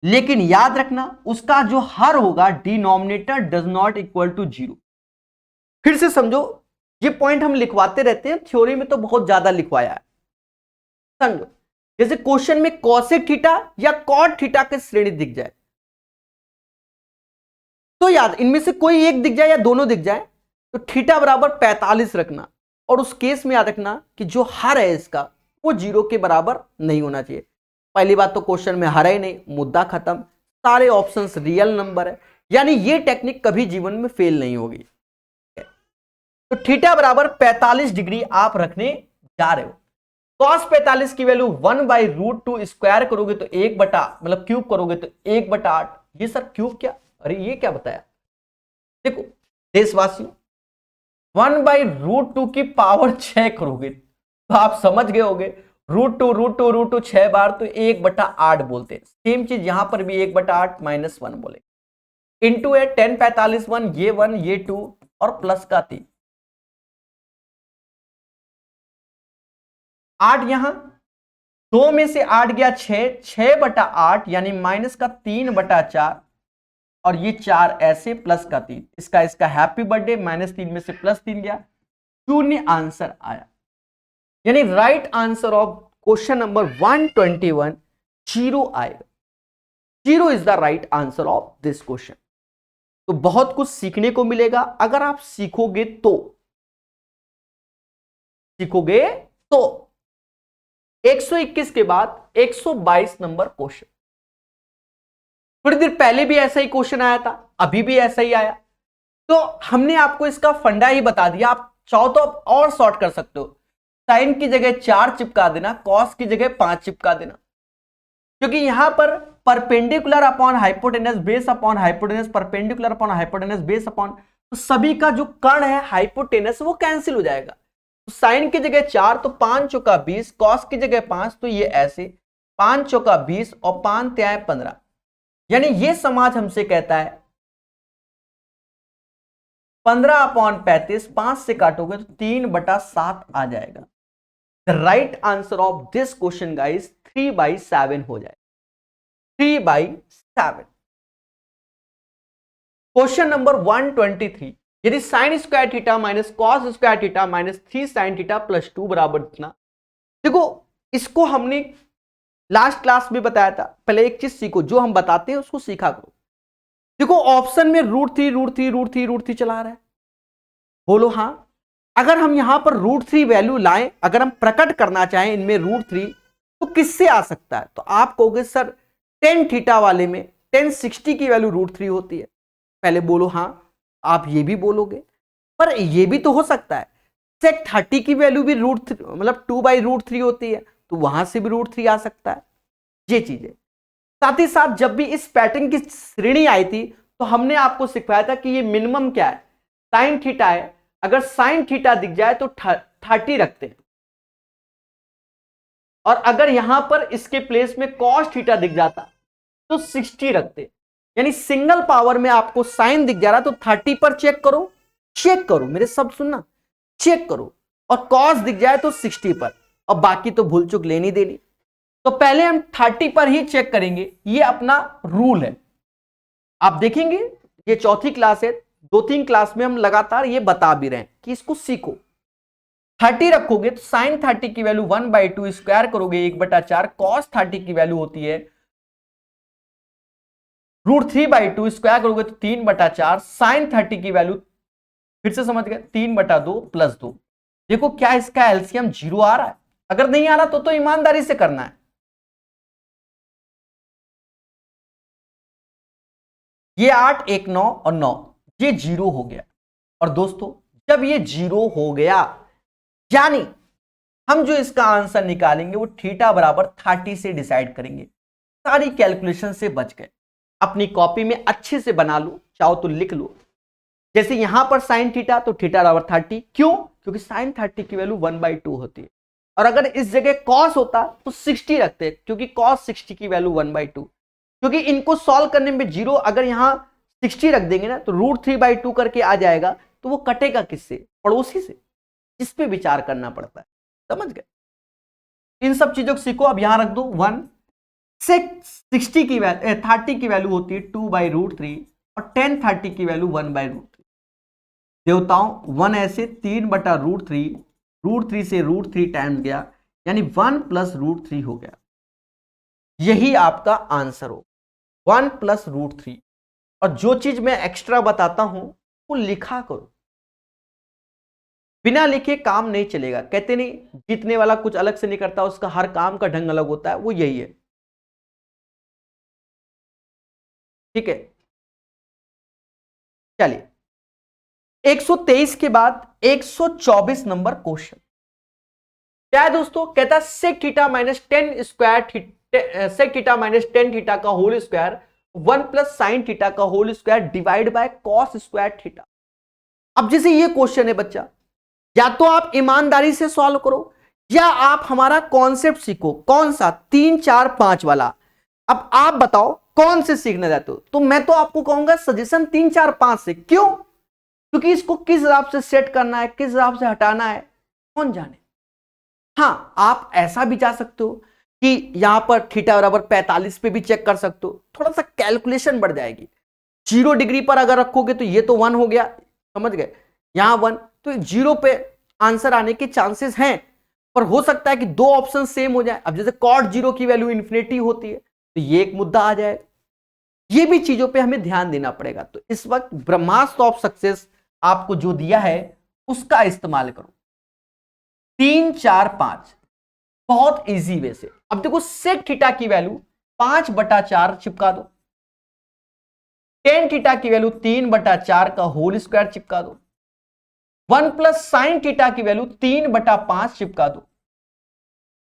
लेकिन याद रखना उसका जो हर होगा denominator does not equal to 0। फिर से समझो, ये पॉइंट हम लिखवाते रहते हैं, थ्योरी में तो बहुत ज्यादा लिखवाया है। समझो, जैसे क्वेश्चन में कॉसेक थीटा या कॉट थीटा की श्रेणी दिख जाए तो याद इनमें से कोई एक दिख जाए या दोनों दिख जाए तो थीटा बराबर 45 रखना, और उस केस में याद रखना कि जो हर है इसका वो 0 के बराबर नहीं होना चाहिए। पहली बात तो क्वेश्चन में हर है नहीं, मुद्दा खत्म, सारे ऑप्शंस रियल नंबर है, यानी ये टेक्निक कभी जीवन में फेल नहीं होगी। तो थीटा बराबर 45 डिग्री आप रखने जा रहे हो। कॉस 45 की वैल्यू 1/√2 स्क्वायर करोगे तो 1 मतलब क्यूब करोगे तो 1/8। ये सर क्यूब क्या? अरे ये क्या बताया? देखो देशवासियों, 1/√2 की पावर 6 करोगे तो आप समझ गए होगे, √2 6 बार तो 1/8 बोलते हैं। सेम चीज यहां पर भी 1/8 - 1 बोले। इंटू है 10 45 1 ये 2 और प्लस का 3, 8 यहां 2 में से 8 गया 6/8 यानी माइनस का 3/4 और ये 4 ऐसे प्लस का 3, इसका हैप्पी बर्थडे, -3 में से +3 गया, 0 आंसर आया। यानी right answer of question number 121 0 आएगा। 0 is the right answer of this question. तो बहुत कुछ सीखने को मिलेगा अगर आप सीखोगे तो 121 के बाद 122 नंबर क्वेश्चन। थोड़ी देर पहले भी ऐसा ही क्वेश्चन आया था, अभी भी ऐसा ही आया, तो हमने आपको इसका फंडा ही बता दिया। आप चाहो तो आप और शॉर्ट कर सकते हो, साइन की जगह 4 चिपका देना, कॉस की जगह 5 चिपका देना, क्योंकि यहां पर perpendicular upon hypotenuse base upon hypotenuse, perpendicular upon hypotenuse base upon, तो सभी का जो कर्ण है हाइपोटेनस वो कैंसिल हो जाएगा। तो साइन की जगह 4 तो 5 चौका 20, कॉस की जगह 5 तो ये ऐसे 5 चौका 20 और 5 त्याय 15, यानी ये समाज हमसे कहता है 15/35, 5 से काटोगे तो 3/7 आ जाएगा। The right answer of this question guys 3/7 हो जाएगा, 3/7। क्वेश्चन नंबर 123, यदि sign square theta minus cos square theta minus 3 sine theta plus 2 बराबर इतना। देखो इसको हमने लास्ट क्लास में बताया था, पहले एक चीज सीखो, जो हम बताते हैं उसको सीखा करो। देखो ऑप्शन में √3 चला रहा है, बोलो हाँ। अगर हम यहां पर √3 वैल्यू लाएं, अगर हम प्रकट करना चाहें इनमें √3 तो किससे आ सकता है? तो आप कहोगे सर टेन थीटा वाले में टेन 60 की वैल्यू √3 होती है। पहले बोलो हाँ, आप ये भी बोलोगे, पर ये भी तो हो सकता है सेक 30 की वैल्यू भी √3 मतलब 2/√3 होती है, तो वहां से भी √3 आ सकता है। ये चीजें साथ ही साथ जब भी इस पैटर्न की श्रेणी आई थी तो हमने आपको सिखाया था कि ये मिनिमम क्या है, साइन थीटा है। अगर साइन थीटा दिख जाए तो 30 रखते हैं, और अगर यहां पर इसके प्लेस में कॉस थीटा दिख जाता तो 60 रखते। यानी सिंगल पावर में आपको साइन दिख जा रहा तो 30 पर चेक करो मेरे सब सुनना, चेक करो, और कॉस दिख जाए तो 60 पर, और बाकी तो भूल चुक लेनी देनी। तो पहले हम 30 पर ही चेक करेंगे, ये अपना रूल है। आप देखेंगे ये चौथी क्लास है, 2-3 क्लास में हम लगातार ये बता भी रहे हैं कि इसको सीखो। 30 रखोगे तो साइन 30 की वैल्यू 1/2 स्क्वायर करोगे 1/4, कॉस 30 की वैल्यू होती है √3/2 स्क्वायर करोगे तो 3/4, साइन 30 की वैल्यू फिर से समझ गए 3/2 + 2। देखो क्या इसका एलसीएम 0 आ रहा है? अगर नहीं आ रहा तो ईमानदारी से करना है। ये 8, 1, 9 और 9, ये 0 हो गया। और दोस्तों जब ये 0 हो गया यानी हम जो इसका आंसर निकालेंगे वो थीटा बराबर 30 से डिसाइड करेंगे। सारी कैलकुलेशन से बच गए। अपनी कॉपी में अच्छे से बना लो, चाहो तो लिख लो। जैसे यहां पर साइन थीटा तो थीटा बराबर 30, क्यों? क्योंकि साइन 30 की वैल्यू 1/2 होती है। और अगर इस जगह कॉस होता तो 60 रखते, क्योंकि कॉस 60 की वैल्यू 1/2। क्योंकि इनको सॉल्व करने में 0, अगर यहां 60 रख देंगे ना तो √3/2 करके आ जाएगा, तो वो कटेगा किससे? पड़ोसी से। इस पे विचार करना पड़ता है, समझ गए? इन सब चीजों को सीखो। अब यहां रख दो 1 से 60 की वैल्यू 30 की वैल्यू होती है 2/√3 और 10 30 की वैल्यू 1/√3। देवताओं 1 ऐसे 3/√3, √3 से √3 टाइम्स गया यानी 1 + √3 हो गया। यही आपका आंसर हो, 1 + √3। और जो चीज मैं एक्स्ट्रा बताता हूं वो लिखा करो, बिना लिखे काम नहीं चलेगा। कहते नहीं जीतने वाला कुछ अलग से नहीं करता, उसका हर काम का ढंग अलग होता है, वो यही है। ठीक है, चलिए 123 के बाद 124 नंबर क्वेश्चन क्या है दोस्तों? कहता है sec theta minus 10 square sec theta minus 10 theta का होल स्क्वायर 1 + साइन थीटा का whole square divide by cos square theta. अब जैसे ये क्वेश्चन है बच्चा, या तो आप ईमानदारी से सॉल्व करो या आप हमारा कॉन्सेप्ट सीखो। कौन सा? 3, 4, 5 वाला। अब आप बताओ कौन से सीखने जाते हो? तो मैं तो आपको कहूंगा सजेशन 3, 4, 5 से। क्यों? क्योंकि इसको किस हिसाब से सेट करना है, किस हिसाब से हटाना है, कौन जाने। हाँ, आप ऐसा भी जा सकते हो कि यहां पर थीटा बराबर 45 पे भी चेक कर सकते हो, थोड़ा सा कैलकुलेशन बढ़ जाएगी। 0 डिग्री पर अगर रखोगे तो ये तो 1 हो गया, समझ गए? यहां 1 तो 0 पे आंसर आने के चांसेस हैं, पर हो सकता है कि दो ऑप्शन सेम हो जाए। अब जैसे cot 0 की वैल्यू इन्फिनिटी होती है तो ये एक मुद्दा आ जाएगा। ये भी चीजों पे हमें ध्यान देना पड़ेगा। तो इस वक्त ब्रह्मास्त्र ऑफ सक्सेस आपको जो दिया है उसका इस्तेमाल करो। 3, 4, 5 बहुत इजी वे से। अब देखो सेक थीटा की वैल्यू 5/4 चिपका दो, टेन थीटा की वैल्यू 3/4 का होल स्क्वायर चिपका दो, 1 + साइन थीटा की वैल्यू 3/5 चिपका दो,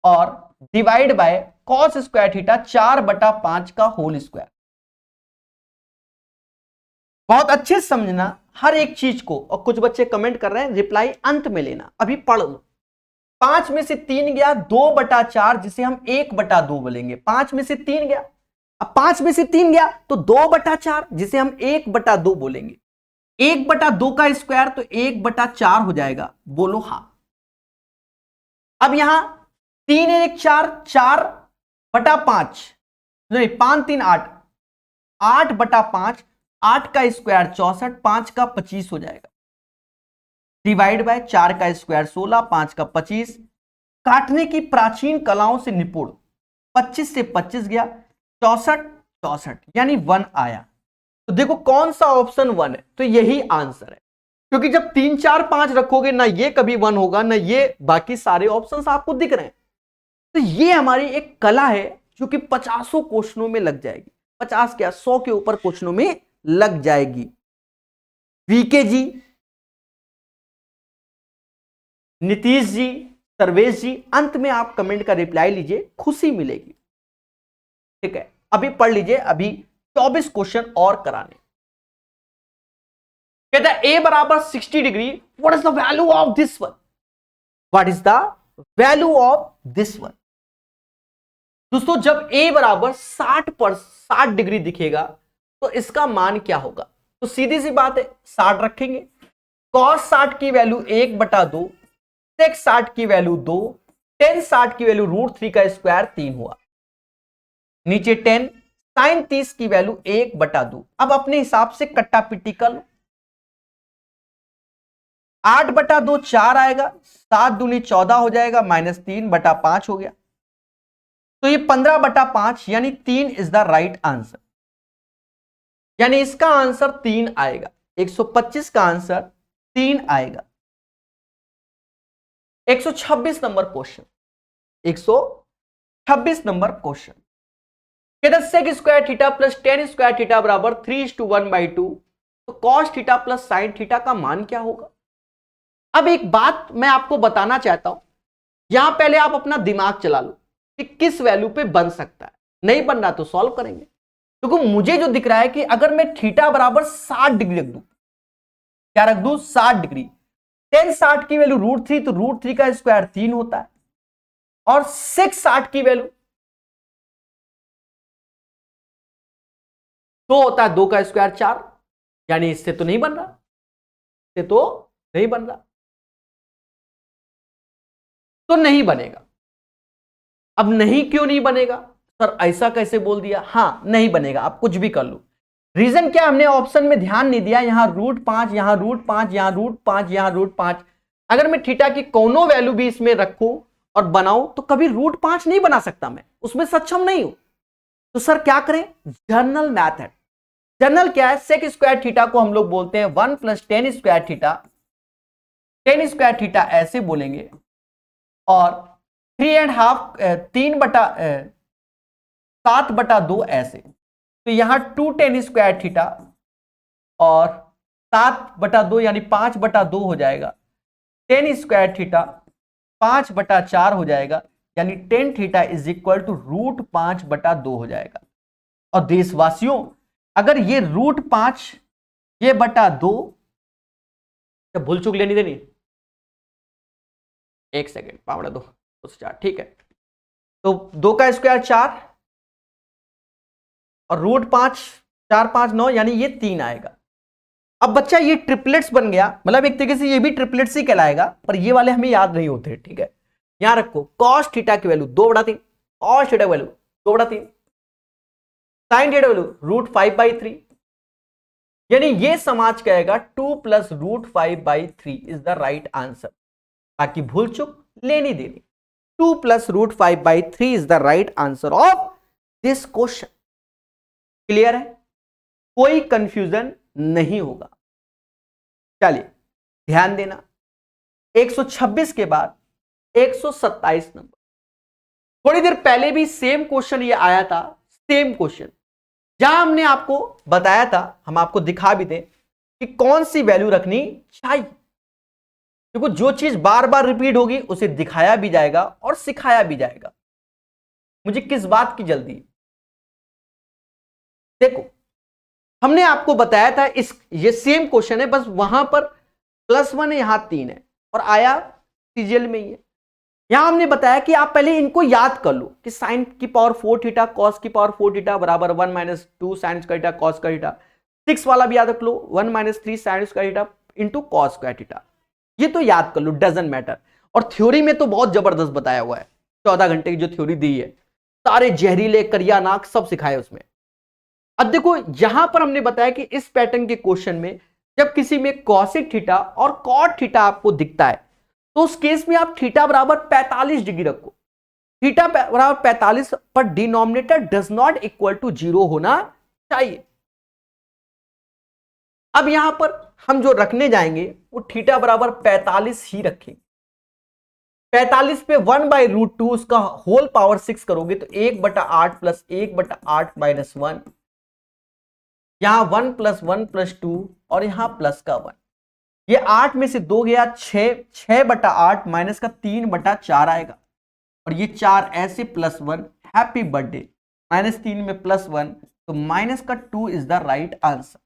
और divide by cos square theta 4/5 का होल स्क्वायर। बहुत अच्छे से समझना हर एक चीज को। और कुछ बच्चे कमेंट कर रहे हैं रिप्लाई अंत में लेना, अभी पढ़ लो। 5 में से 3 गया 2/4, जिसे हम 1/2 बोलेंगे। 5 में से 3 गया, अब 5 में से 3 गया तो 2/4, जिसे हम 1/2 बोलेंगे। 1/2 का स्क्वायर तो 1/4 हो जाएगा, बोलो हाँ। अब यहां 3 1 4, 4/5 नहीं, 5 3 8, 8/5, 8 का स्क्वायर 64, 5 का 25 हो जाएगा। डिवाइड बाय 4 का स्क्वायर 16, 5 का 25। काटने की प्राचीन कलाओं से निपुण, 25 से 25 गया 64, 64 यानी 1 आया। तो देखो कौन सा ऑप्शन 1 है, तो यही आंसर है। क्योंकि जब 3, 4, 5 रखोगे ना ये कभी 1 होगा ना ये, बाकी सारे ऑप्शंस आपको दिख रहे हैं। तो ये हमारी एक कला है जो कि 50 क्वेश्चनों में लग जाएगी, 50 क्या 100 के ऊपर क्वेश्चनों में लग जाएगी। वीके जी, नीतीश जी, सर्वेश जी, अंत में आप कमेंट का रिप्लाई लीजिए, खुशी मिलेगी। ठीक है, अभी पढ़ लीजिए, अभी 24 क्वेश्चन और कराने। कहता है ए बराबर 60 degree, what is the value of this one, what is the value of this one. दोस्तों जब ए बराबर 60 डिग्री दिखेगा तो इसका मान क्या होगा? तो सीधी सी बात है, 60 रखेंगे, cos 60 की वैल्यू 1/2, sec 60 की वैल्यू 2, tan 60 की वैल्यू √3 का स्क्वायर 3 हुआ, नीचे 10, sin 30 की वैल्यू 1/2। अब अपने हिसाब से कट्टा पिट्टी कर लो, 8/2 4 आएगा, 7 दूनी 14 हो जाएगा, -3/5 हो गया, तो ये 15/5 यानी 3 इज द राइट आंसर, यानी इसका आंसर 3 आएगा। 125 का आंसर 3 आएगा। 126 नंबर क्वेश्चन, 126 नंबर क्वेश्चन, कहता sec square theta plus tan square theta बराबर 3:1/2, तो cos theta plus sine theta का मान क्या होगा? अब एक बात मैं आपको बताना चाहता हूं, यहां पहले आप अपना दिमाग चला लो कि किस वैल्यू पे बन सकता है, नहीं बन रहा तो सॉल्व करेंगे। क्योंकि मुझे जो दिख रहा है कि अगर मैं थीटा बराबर 60 डिग्री रख दूं, क्या रख दूं? 60 डिग्री, टेन 60 की वैल्यू √3, तो √3 का स्क्वायर 3 होता है, और सेक 60 की वैल्यू 2 होता है, 2 का स्क्वायर 4, यानी इससे तो नहीं बन रहा, इससे तो नहीं बन रहा, तो नहीं बनेगा। अब नहीं क्यों नहीं बनेगा सर, ऐसा कैसे बोल दिया? हां नहीं बनेगा, आप कुछ भी कर लो। रीजन क्या, हमने ऑप्शन में ध्यान नहीं दिया, यहां √5, यहां √5, यहां √5, यहां √5। अगर मैं थीटा की कोनो वैल्यू भी इसमें रखूं और बनाऊं तो कभी √5 नहीं बना सकता, मैं उसमें सक्षम नहीं हूं। तो सर क्या करें? General method. जनरल क्या है? सेक स्क्वायर थीटा को हम लोग बोलते हैं 1 + tan square theta, tan square theta ऐसे बोलेंगे, और 7/2 ऐसे, तो यहां 2 tan स्क्वायर थीटा और 7/2 यानी 5/2 हो जाएगा, tan स्क्वायर थीटा 5/4 हो जाएगा, यानी tan theta is equal to √5/2 हो जाएगा। और देशवासियों अगर ये √5 ये बटा 2, भूल चूक लेनी देनी, एक सेकेंड, 5/2 उस 4, ठीक है, तो 2 का स्क्वायर 4 और √5, 4 5 9, यानी ये 3 आएगा। अब बच्चा ये ट्रिपलेट्स बन गया, मतलब एक तरीके से ये भी ट्रिपलेट्स ही कहलाएगा, पर ये वाले हमें याद नहीं होते, ठीक है। यहां रखो कॉस थीटा की वैल्यू 2/3, कॉस थीटा की वैल्यू 2/3, साइन थीटा वैल्यू √5/3, यानी ये समाज कहेगा 2 + √5/3 इज द राइट आंसर। ताकि भूल चुक लेनी देनी, 2 + √5/3 is the right answer of this question. Clear है? कोई कंफ्यूजन नहीं होगा। चलिए ध्यान देना, 126 के बाद 127 नंबर, थोड़ी देर पहले भी सेम क्वेश्चन ये आया था, सेम क्वेश्चन, जहां हमने आपको बताया था, हम आपको दिखा भी दें कि कौन सी वैल्यू रखनी चाहिए, क्योंकि जो चीज बार बार रिपीट होगी उसे दिखाया भी जाएगा और सिखाया भी जाएगा। मुझे किस बात की जल्दी? देखो हमने आपको बताया था, ये सेम क्वेश्चन है, बस वहां पर +1 है, यहां 3 है, और आया सीजीएल में ही है। यहां हमने बताया कि आप पहले इनको याद कर लो कि sin की पावर 4 थीटा cos की पावर 4 थीटा बराबर 1 - 2 sin square theta cos square theta. 6 वाला भी याद रख लो, 1 - 3 sin square theta into cos square theta. ये तो याद कर लो, डजंट मैटर। और थ्योरी में तो बहुत जबरदस्त बताया हुआ है, 14 घंटे की जो थ्योरी दी है, सारे जहरीले करिया नाक सब सिखाए उसमें। अब देखो यहां पर हमने बताया कि इस पैटर्न के क्वेश्चन में जब किसी में कॉसेक थीटा और कॉट थीटा आपको दिखता है, तो उस केस में आप थीटा बराबर 45 डिग्री रखो। थीटा बराबर 45 पर denominator does not equal to 0 होना चाहिए। अब यहां पर हम जो रखने जाएंगे वो थीटा बराबर 45 ही रखेंगे। 45 पे 1/√2 उसका होल पावर 6 करोगे तो 1/8 प्लस 1/8 माइनस 1, यहां 1 प्लस 1 प्लस 2 और यहां प्लस का 1, ये 8 में से 2 गया 6/8 माइनस का 3/4 आएगा, और ये 4 ऐसे प्लस 1, हैप्पी बर्थडे, -3 में प्लस 1, तो माइनस का 2 इज द राइट आंसर।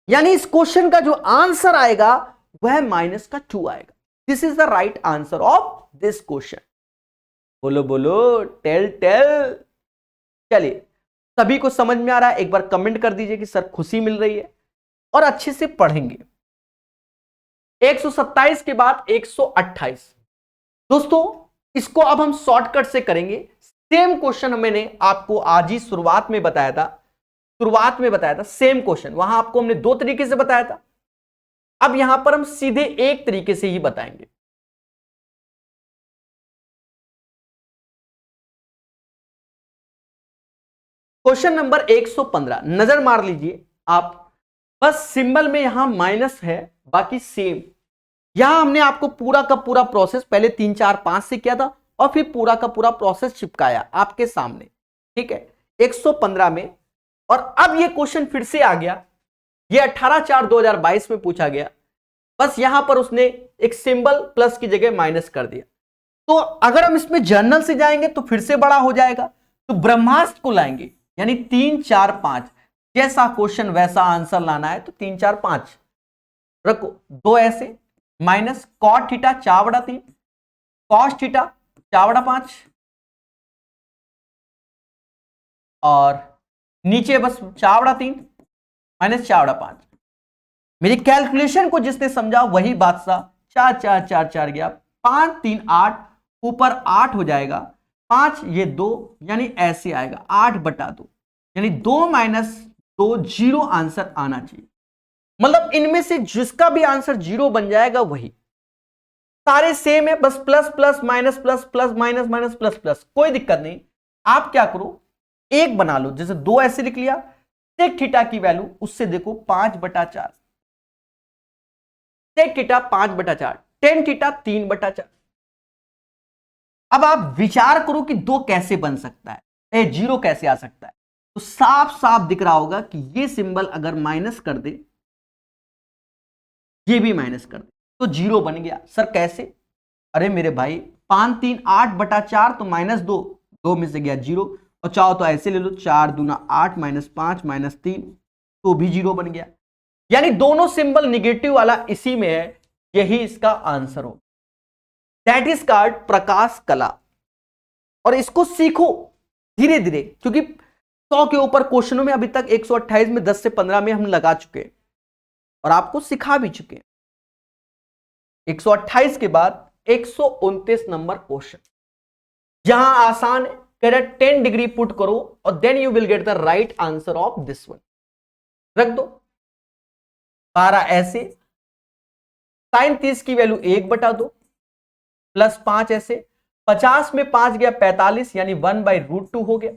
यानी इस क्वेश्चन का जो आंसर आएगा वह माइनस का 2 आएगा। This is the right answer of this question. बोलो बोलो, टेल टेल। चलिए, सभी को समझ में आ रहा है? एक बार कमेंट कर दीजिए कि सर खुशी मिल रही है, और अच्छे से पढ़ेंगे। 127 के बाद 128। दोस्तों, इसको अब हम शॉर्टकट से करेंगे। सेम क्वेश्चन मैंने आपको आज ही शुरुआत में बताया था, सेम क्वेश्चन। वहां आपको हमने 2 तरीके से बताया था, अब यहां पर हम सीधे एक तरीके से ही बताएंगे। क्वेश्चन नंबर 115, नजर मार लीजिए आप, बस सिंबल में यहां माइनस है, बाकी सेम। यहां हमने आपको पूरा का पूरा प्रोसेस पहले 3 4 5 से किया था, और फिर पूरा का पूरा प्रोसेस चिपकाया आपके सामने, ठीक है, 115 में। और अब ये क्वेश्चन फिर से आ गया, ये 18/4/2022 में पूछा गया, बस यहां पर उसने एक सिंबल प्लस की जगह माइनस कर दिया। तो अगर हम इसमें जर्नल से जाएंगे तो फिर से बड़ा हो जाएगा, तो ब्रह्मास्त्र को लाएंगे, यानी 3 4 5, जैसा क्वेश्चन वैसा आंसर लाना है, तो 3 4 5 रखो, 2 ऐसे minus cot theta 4/3, cos theta 4/5, और नीचे बस 4/3 माइनस 4/5। मेरी कैलकुलेशन को जिसने समझा वही बादशाह। 4 4 4 4 गया, 5 3 8, ऊपर 8 हो जाएगा, 5 ये 2, यानी ऐसे आएगा 8/2, यानी 2 - 2 0 आंसर आना चाहिए। मतलब इनमें से जिसका भी आंसर 0 बन जाएगा वही। सारे सेम है, बस plus plus minus plus plus minus minus plus plus, कोई दिक्कत नहीं। आप क्या करो, एक बना लो, जैसे 2 ऐसे लिख लिया, सेक थीटा की वैल्यू उससे देखो 5/4, सेक थीटा 5/4, टेन थीटा 3/4। अब आप विचार करो कि 2 कैसे बन सकता है, 0 कैसे आ सकता है। तो साफ साफ दिख रहा होगा कि ये सिंबल अगर माइनस कर दे, ये भी माइनस कर दे, तो 0 बन गया। सर कैसे? अरे मेरे भाई, 5 3 8/4, तो -2, 2 में से गया 0, और चाहो तो ऐसे ले लो, 4 दूना 8 -5 -3, तो भी 0 बन गया। यानी दोनों सिंबल निगेटिव वाला इसी में है, यही इसका आंसर हो। दैट इज कॉल्ड प्रकाश कला। और इसको सीखो धीरे धीरे, क्योंकि 100 के ऊपर क्वेश्चनों में अभी तक 128 में 10 से 15 में हम लगा चुके हैं, और आपको सिखा भी चुके हैं। 128 के बाद 129 नंबर क्वेश्चन, यहां आसान है, कह रहा 10 डिग्री पुट करो और then you will get the right answer of this one. रख दो 12 ऐसे, साइन 30 की वैल्यू 1/2 प्लस 5 ऐसे, 50 में 5 गया 45, यानी 1/√2 हो गया।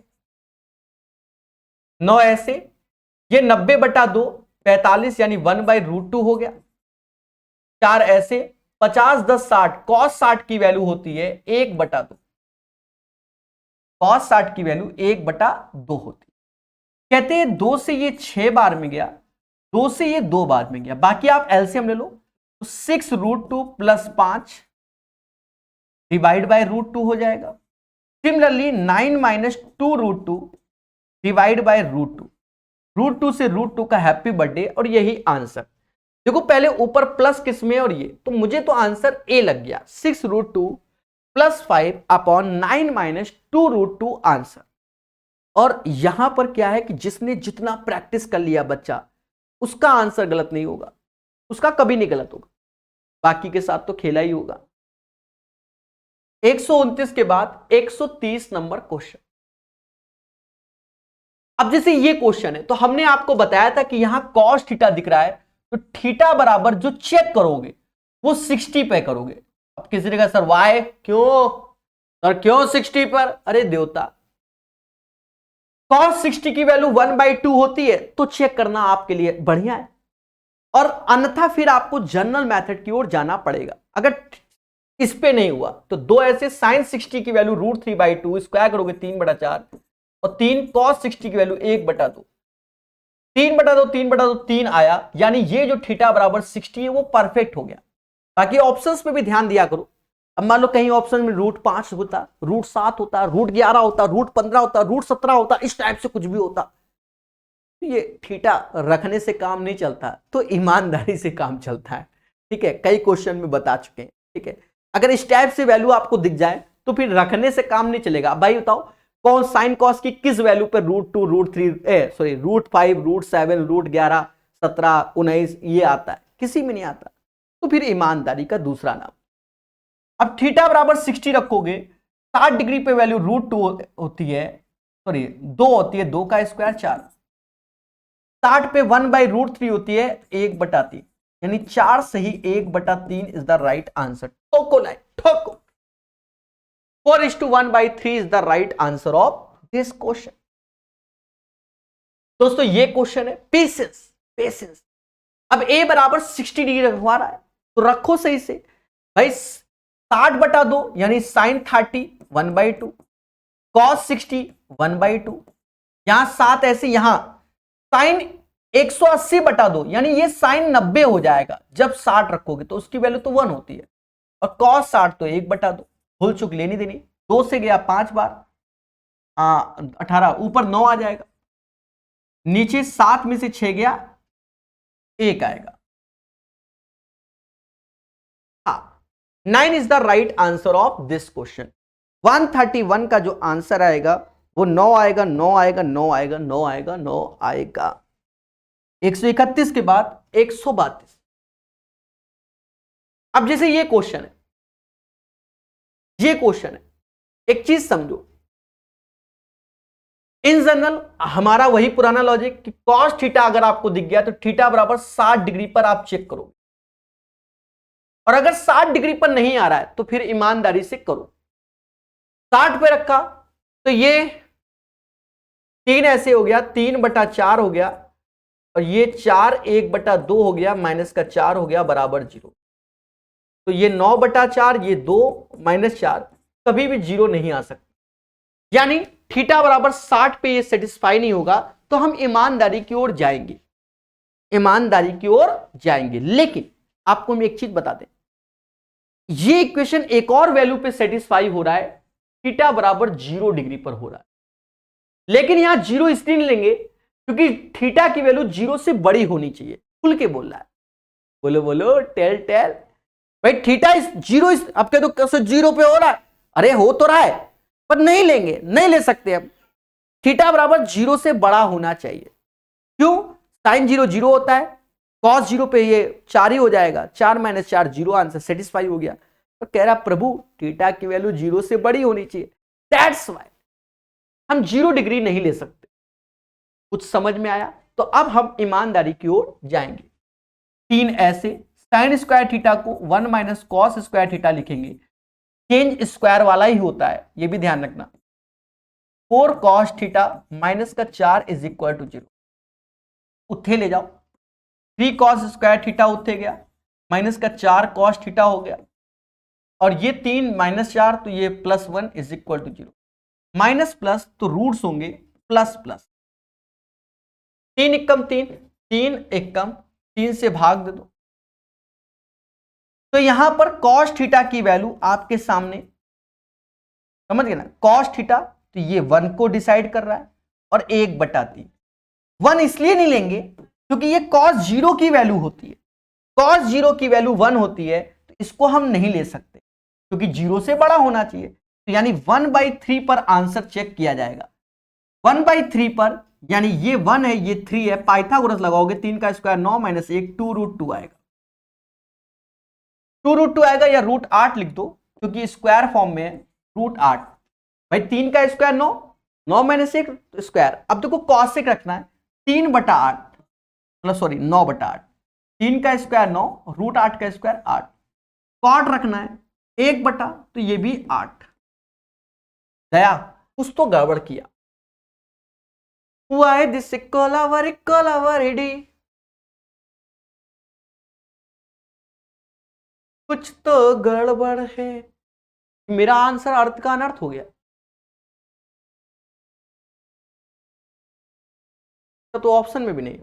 9 ऐसे, ये 90/2, 45 यानी 1/√2 हो गया। 4 ऐसे, 50 10 60, cos 60 की वैल्यू होती है 1/2, cos 60 की वैल्यू 1/2 होती है। कहते हैं 2 से ये 6 बार में गया, 2 से ये 2 बार में गया, बाकी आप एलसीएम ले लो, तो 6√2 प्लस 5 डिवाइड बाय √2 हो जाएगा। सिमिलरली 9 - 2√2 डिवाइड बाय √2, √2 से √2 का हैप्पी बर्थडे, और यही आंसर। देखो पहले ऊपर प्लस किसमें, और ये तो मुझे तो आंसर ए लग गया, 6√2 प्लस 5/9 - 2√2 आंसर। और यहां पर क्या है कि जिसने जितना प्रैक्टिस कर लिया बच्चा, उसका आंसर गलत नहीं होगा, उसका कभी नहीं गलत होगा, बाकी के साथ तो खेला ही होगा। 129 के बाद 130 नंबर क्वेश्चन। अब जैसे ये क्वेश्चन है, तो हमने आपको बताया था कि यहां cos थीटा दिख रहा है, तो थीटा बराबर जो चेक करोगे वो 60 पे करोगे। अब किसी ने कहा सर वाई, क्यों सर, क्यों 60 पर? अरे देवता, cos 60 की वैल्यू 1/2 होती है, तो चेक करना आपके लिए बढ़िया है, और अन्यथा फिर आपको जनरल मेथड की ओर जाना पड़ेगा। अगर इस पे नहीं हुआ तो दो ऐसे साइन 60 की वैल्यू √3/2 स्क्वायर करोगे 3/4 और 3 कॉस 60 की वैल्यू 1/2 3/2 3/2 3 आया, यानी ये जो थीटा बराबर 60 है वो परफेक्ट हो गया। बाकी ऑप्शंस पे भी ध्यान दिया करो। अब मान लो कहीं ऑप्शन में √5 होता, √7 होता, √11 होता, √15 होता, √17 होता, इस टाइप से कुछ भी होता, ये थीटा रखने से काम नहीं चलता, तो ईमानदारी से काम चलता है। ठीक है, कई क्वेश्चन में बता चुके हैं। ठीक है, अगर इस टाइप से वैल्यू आपको दिख जाए तो फिर रखने से काम नहीं चलेगा। भाई बताओ कौन साइन कॉस की किस वैल्यू पर √2 √3 सॉरी √5 √7 √11 17 19 ये आता है, किसी में नहीं आता। तो फिर ईमानदारी का दूसरा नाम। अब थीटा बराबर 60 रखोगे, 60 डिग्री पे वैल्यू √2 होती है, सॉरी 2 होती है, 2 का स्क्वायर 4, 60 पे 1/√3 होती है 1/3, यानी 4 सही 1/3 इज द राइट आंसर। ठोको लाइन ठोको, 4:1/3 is the right answer of this question. दोस्तों ये क्वेश्चन है, पेशेंस पेशेंस। अब ए बराबर 60 डिग्री रखवा रहा है तो रखो सही से भाई, 60/2 यानी साइन 30 1/2, कॉस 60 1/2, यहां 7 ऐसे, यहां साइन 180/2 यानी ये साइन 90 हो जाएगा जब 60 रखोगे तो उसकी वैल्यू तो 1 होती है, और कॉस 60 तो 1/2, भूल चुक लेनी देनी, 2 से गया 5 बार 18, ऊपर 9 आ जाएगा, नीचे 7 में से 6 गया 1 आएगा। हाँ, 9 is the right answer of this question. 131 का जो आंसर आएगा वो 9 आएगा, 9 आएगा, 9 आएगा, 9 आएगा, 9 आएगा। 131 के बाद 132। अब जैसे ये क्वेश्चन है, ये क्वेश्चन है, एक चीज समझो, इन जनरल हमारा वही पुराना लॉजिक कि कॉस थीटा अगर आपको दिख गया तो थीटा बराबर 60 डिग्री पर आप चेक करोगे, और अगर 60 डिग्री पर नहीं आ रहा है तो फिर ईमानदारी से करो। 60 पे रखा तो ये 3 ऐसे हो गया, 3/4 हो गया, और ये 4 1/2 हो गया, माइनस का 4 हो गया बराबर 0। तो ये 9/4, ये 2 -4 कभी भी 0 नहीं आ सकता, यानी थीटा बराबर 60 पे ये सेटिस्फाई नहीं होगा, तो हम ईमानदारी की ओर जाएंगे, ईमानदारी की ओर जाएंगे। लेकिन आपको हम एक चीज बता दें, ये इक्वेशन एक और वैल्यू पे सेटिस्फाई हो रहा है, थीटा बराबर 0 डिग्री पर हो रहा है, लेकिन यहां 0 इसलिए नहीं लेंगे क्योंकि थीटा की वैल्यू 0 से बड़ी होनी चाहिए। खुल के बोल रहा है, बोलो बोलो टेल टेल भाई, थीटा इस 0 इस, अब कह दो कैसे 0 पे हो रहा है, अरे हो तो रहा है पर नहीं लेंगे, नहीं ले सकते हम, थीटा बराबर 0 से बड़ा होना चाहिए। क्यों? साइन 0 0 होता है, कॉस 0 पे ये 4 ही हो जाएगा, 4 - 4 0, आंसर सेटिस्फाई हो गया। तो कह रहा प्रभु थीटा की वैल्यू 0 से बड़ी होनी चाहिए, दैट्स वाई हम 0 डिग्री नहीं ले सकते। कुछ समझ में आया? तो अब हम ईमानदारी की ओर जाएंगे। 3 ऐसे साइन स्क्वायर थीटा को 1 - कॉस स्क्वायर थीटा लिखेंगे, चेंज स्क्वायर वाला ही होता है, ये भी ध्यान रखना। 4 कॉस थीटा माइनस का 4 इज इक्वल टू 0, उत्थे ले जाओ, 3 कॉस स्क्वायर थीटा उत्थे गया, माइनस का 4 कॉस थीटा हो गया, और ये 3 -4 तो ये +1 इज इक्वल टू 0, माइनस प्लस तो रूट्स होंगे प्लस प्लस, 3 एकम 3, 3 एकम 3 से भाग दे दो, तो यहां पर कॉस थीटा की वैल्यू आपके सामने, समझ गए ना, कॉस थीटा तो ये 1 को डिसाइड कर रहा है, और 1/3, 1 इसलिए नहीं लेंगे क्योंकि ये कॉस 0 की वैल्यू होती है, कॉस 0 की वैल्यू 1 होती है, तो इसको हम नहीं ले सकते क्योंकि 0 से बड़ा होना चाहिए, तो यानी 1/3 पर आंसर चेक किया जाएगा। 1/3 पर, यानी ये 1 है ये 3 है, पाइथागोरस लगाओगे, 3 का स्क्वायर 9 - 1 2√2 आएगा, 2√2 आएगा, या √8 लिख दो क्योंकि स्क्वायर फॉर्म में है, √8। भाई 3 का स्क्वायर 9, 9 - 1 स्क्वायर, अब देखो कॉसेक रखना है, 3/8 मतलब सॉरी 9/8, 3 का स्क्वायर 9, √8 का स्क्वायर 8, कॉट रखना है 1/, तो ये भी 8। दया कुछ तो गड़बड़ किया, Why this कोलावरी डी कुछ तो गड़बड़ है। मेरा आंसर अर्थ का अनर्थ हो गया तो ऑप्शन में भी नहीं।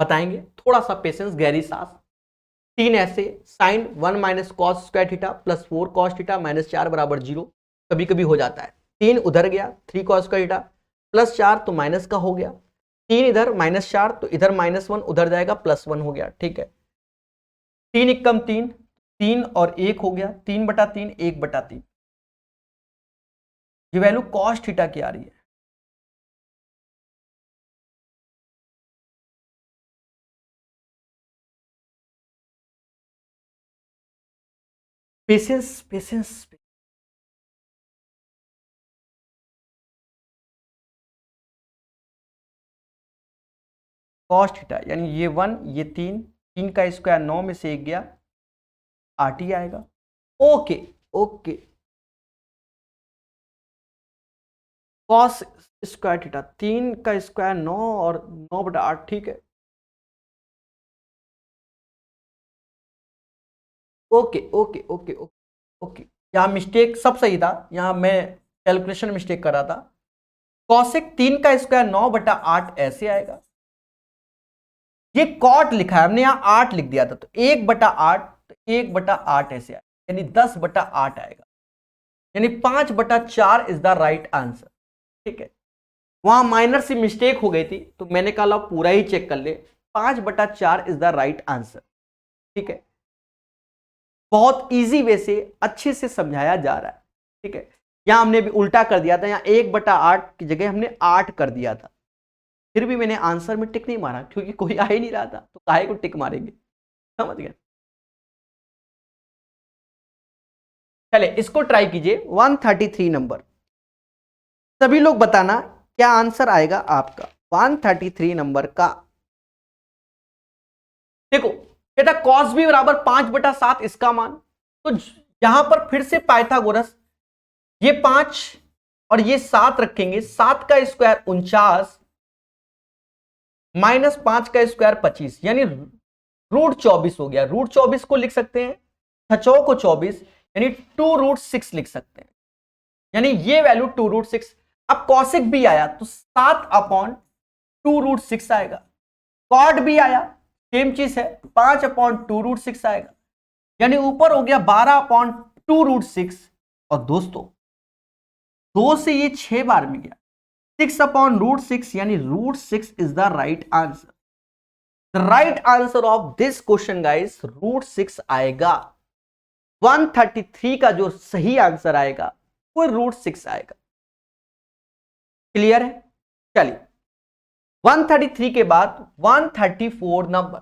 बताएंगे, थोड़ा सा पेशेंस, गहरी सांस। 3 ऐसे sine 1 minus cos square theta plus 4 cos theta minus 4 बराबर 0। कभी कभी हो जाता है। 3 उधर गया, 3 कॉस स्क्वायर थीटा प्लस 4 तो माइनस का हो गया। 3 इधर माइनस 4 तो इधर -1 उधर जाएगा +1 हो गया। ठीक है, 3 एकम 3, 3 और 1 हो गया, 3/3 1/3। ये वैल्यू कॉस थीटा की आ रही है। Patience patience. कॉस थीटा यानी ये 1 ये 3, 3 का स्क्वायर 9 में से 1 गया, 8 ही आएगा। Okay okay, cos square theta 3 का स्क्वायर 9 और 9/8। ठीक है, okay okay okay okay okay. यहाँ मिस्टेक सब सही था, यहाँ मैं कैलकुलेशन मिस्टेक कर रहा था। कॉसेक 3 का स्क्वायर 9/8 ऐसे आएगा। ये कॉट लिखा है हमने, यहाँ 8 लिख दिया था तो 1/8, तो 1/8 ऐसे आएगा यानी 10/8 आएगा, यानी 5/4 इज द राइट आंसर। ठीक है, वहां माइनर सी मिस्टेक हो गई थी तो मैंने कहा लो पूरा ही चेक कर ले। 5/4 इज द राइट आंसर। ठीक है, बहुत इजी वे से अच्छे से समझाया जा रहा है। ठीक है, यहां हमने भी उल्टा कर दिया था, यहां 1/8 की जगह हमने 8 कर दिया था। फिर भी मैंने आंसर में टिक नहीं मारा क्योंकि कोई आ ही नहीं रहा था, तो काहे को टिक मारेंगे। समझ गए। चले इसको ट्राई कीजिए, 133 नंबर। सभी लोग बताना क्या आंसर आएगा आपका 133 नंबर का। देखो बेटा, कॉस भी बराबर 5/7 इसका मान, तो यहां पर फिर से पाइथागोरस, ये 5 और ये 7 रखेंगे। 7 का स्क्वायर 49 -5 का स्क्वायर 25 यानी √24 हो गया। √24 को लिख सकते हैं 6 को 24 यानी 2√6 लिख सकते हैं, यानी ये वैल्यू 2√6। अब कॉसिक भी आया तो 7/2√6 आएगा। कॉट भी आया, सेम चीज है, 5/2√6 आएगा, यानी ऊपर हो गया 12/2√6। और दोस्तों 2 से ये 6 बार में गया, 6/√6 यानी √6 is the right answer. The right answer of this question guys √6 आएगा। 133 का जो सही आंसर आएगा वो √6 आएगा। क्लियर है? चलिए 133 के बाद 134 नंबर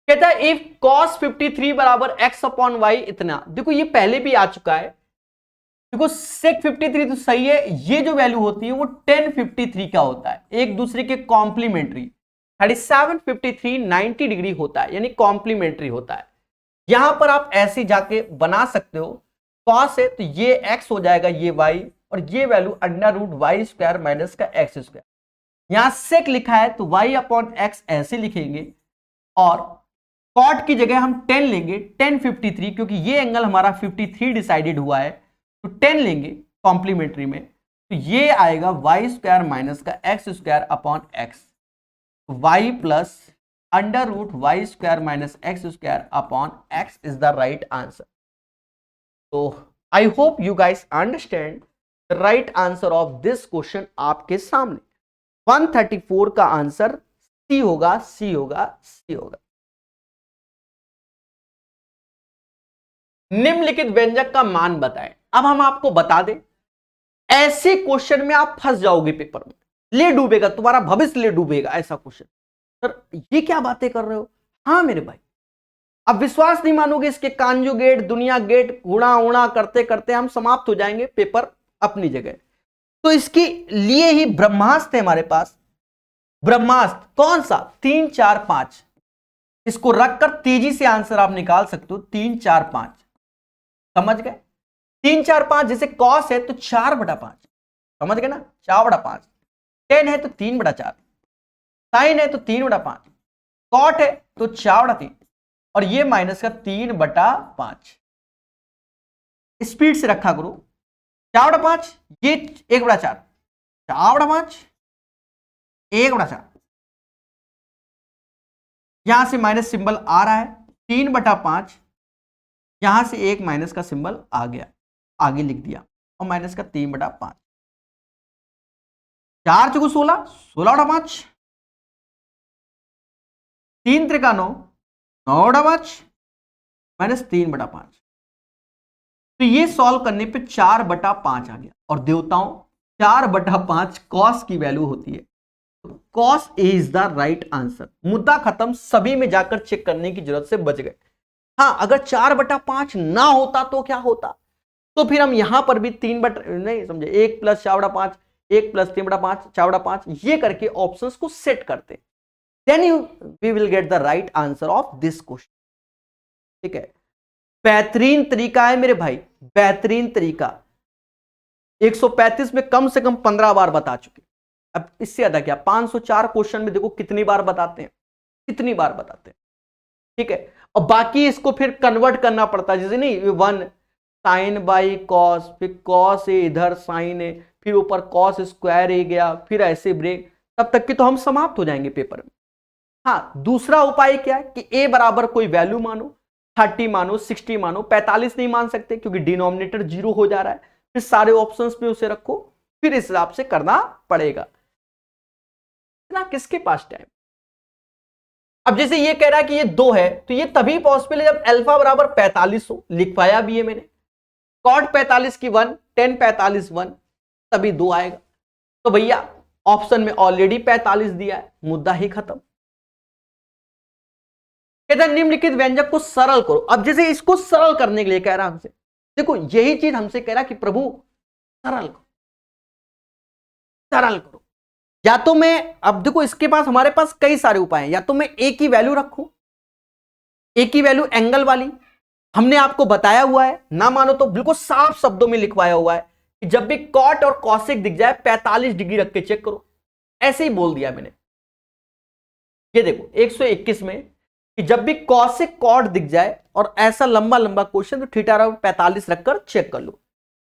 कहता है इफ cos 53 बराबर x/y इतना। देखो ये पहले भी आ चुका है। देखो sec 53 तो सही है, ये जो वैल्यू होती है वो tan 53 का होता है, एक दूसरे के कॉम्प्लीमेंट्री। 37 53 90 डिग्री होता है यानी कॉम्प्लीमेंट्री होता है। यहां पर आप ऐसे जाके बना सकते हो, cos है तो ये x हो जाएगा, ये y, और ये वैल्यू √y² माइनस का x²। यहां sec लिखा है तो y/x ऐसे लिखेंगे, और cot की जगह हम 10 लेंगे, tan 53 क्योंकि ये एंगल हमारा 53 डिसाइडेड हुआ है तो 10 लेंगे कॉम्प्लीमेंट्री में, तो ये आएगा y² माइनस का x²/x, y plus √y² minus x²/x is the right answer. तो I hope you guys understand the right answer of this question आपके सामने। 134 का आंसर सी होगा, सी होगा, सी होगा। निम्नलिखित व्यंजक का मान बताएं। अब हम आपको बता दें, ऐसे क्वेश्चन में आप फंस जाओगे, पेपर में ले डूबेगा, तुम्हारा भविष्य ले डूबेगा ऐसा क्वेश्चन। सर ये क्या बातें कर रहे हो? हाँ मेरे भाई, अब विश्वास नहीं मानोगे, इसके कांजुगेट दुनिया गेट गुणा उड़ा करते करते हम समाप्त हो जाएंगे, पेपर अपनी जगह। तो इसके लिए ही ब्रह्मास्त्र है हमारे पास। ब्रह्मास्त्र कौन सा? 3 4 5, इसको रखकर तेजी से आंसर आप निकाल सकते हो। 3 4 5 समझ गए? 3 4 5 जैसे कॉस है तो 4/5, समझ गए ना, 4/5। टेन है तो 3/4, साइन है तो 3/5, कॉट है तो 4/3, और ये माइनस का 3/5। स्पीड से रखा करो, 4/5, ये 1/4, 4/5, 1/4, यहां से माइनस सिंबल आ रहा है, 3/5, यहां से एक माइनस का सिंबल आ गया, आगे लिख दिया, और माइनस का 3/5, 4 चौको 16, 16/5, 3 त्रिका 9, 9/5, माइनस 3/5। तो ये सॉल्व करने पे 4/5 आ गया। और देवताओं, 4/5 कॉस की वैल्यू होती है, cos is the right answer. मुद्दा खत्म, सभी में जाकर चेक करने की जरूरत से बच गए। हाँ, अगर 4/5 ना होता तो क्या होता, तो फिर हम यहां पर भी 3 नहीं समझे, 1 + 4/5, 1 + 3/5, 4/5, ये करके ऑप्शंस को सेट करते, then we will get the right answer of this question. ठीक है, बेहतरीन तरीका है मेरे भाई, बेहतरीन तरीका। 135 में कम से कम 15 बार बता चुके, अब इससे ज्यादा क्या, 504 क्वेश्चन में देखो कितनी बार बताते हैं, कितनी बार बताते हैं। ठीक है, और बाकी इसको फिर कन्वर्ट करना पड़ता है, जैसे नहीं 1 साइन बाई कॉस, फिर कॉस है इधर, साइन है, फिर ऊपर कॉस स्क्वायर ए गया, फिर ऐसे ब्रेक, तब तक कि तो हम समाप्त हो जाएंगे पेपर में। हाँ, दूसरा उपाय क्या है कि ए बराबर कोई वैल्यू मानो, 30 मानो, 60 मानो, 45 नहीं मान सकते क्योंकि डिनोमिनेटर 0 हो जा रहा है, फिर सारे ऑप्शंस में उसे रखो, फिर इस हिसाब से करना पड़ेगा ना, किसके पास टाइम। अब जैसे ये कह रहा है कि ये 2 है, तो ये तभी पॉसिबल है जब अल्फा बराबर 45 हो, लिखवाया भी है मैंने, कॉट 45 की 1, टेन 45 1, तभी 2 आएगा। तो भैया ऑप्शन में ऑलरेडी 45 दिया है, मुद्दा ही खत्म। कहते हैं निम्नलिखित व्यंजक को सरल करो। अब जैसे इसको सरल करने के लिए कह रहा हमसे, देखो यही चीज हमसे कह रहा कि प्रभु सरल करो, सरल करो। या तो मैं, अब देखो इसके पास, हमारे पास कई सारे उपाय हैं, या तो मैं ए की वैल्यू रखूं, ए की वैल्यू एंगल वाली, हमने आपको बताया हुआ है, ना मानो तो बिल्कुल साफ शब्दों में लिखवाया हुआ है कि जब भी कॉट और कॉसेक दिख जाए 45 डिग्री रख के चेक करो, ऐसे ही बोल दिया मैंने। ये देखो 121 में कि जब भी कॉसेक कॉट दिख जाए और ऐसा लंबा लंबा क्वेश्चन, तो थीटा 45 रखकर चेक कर लो,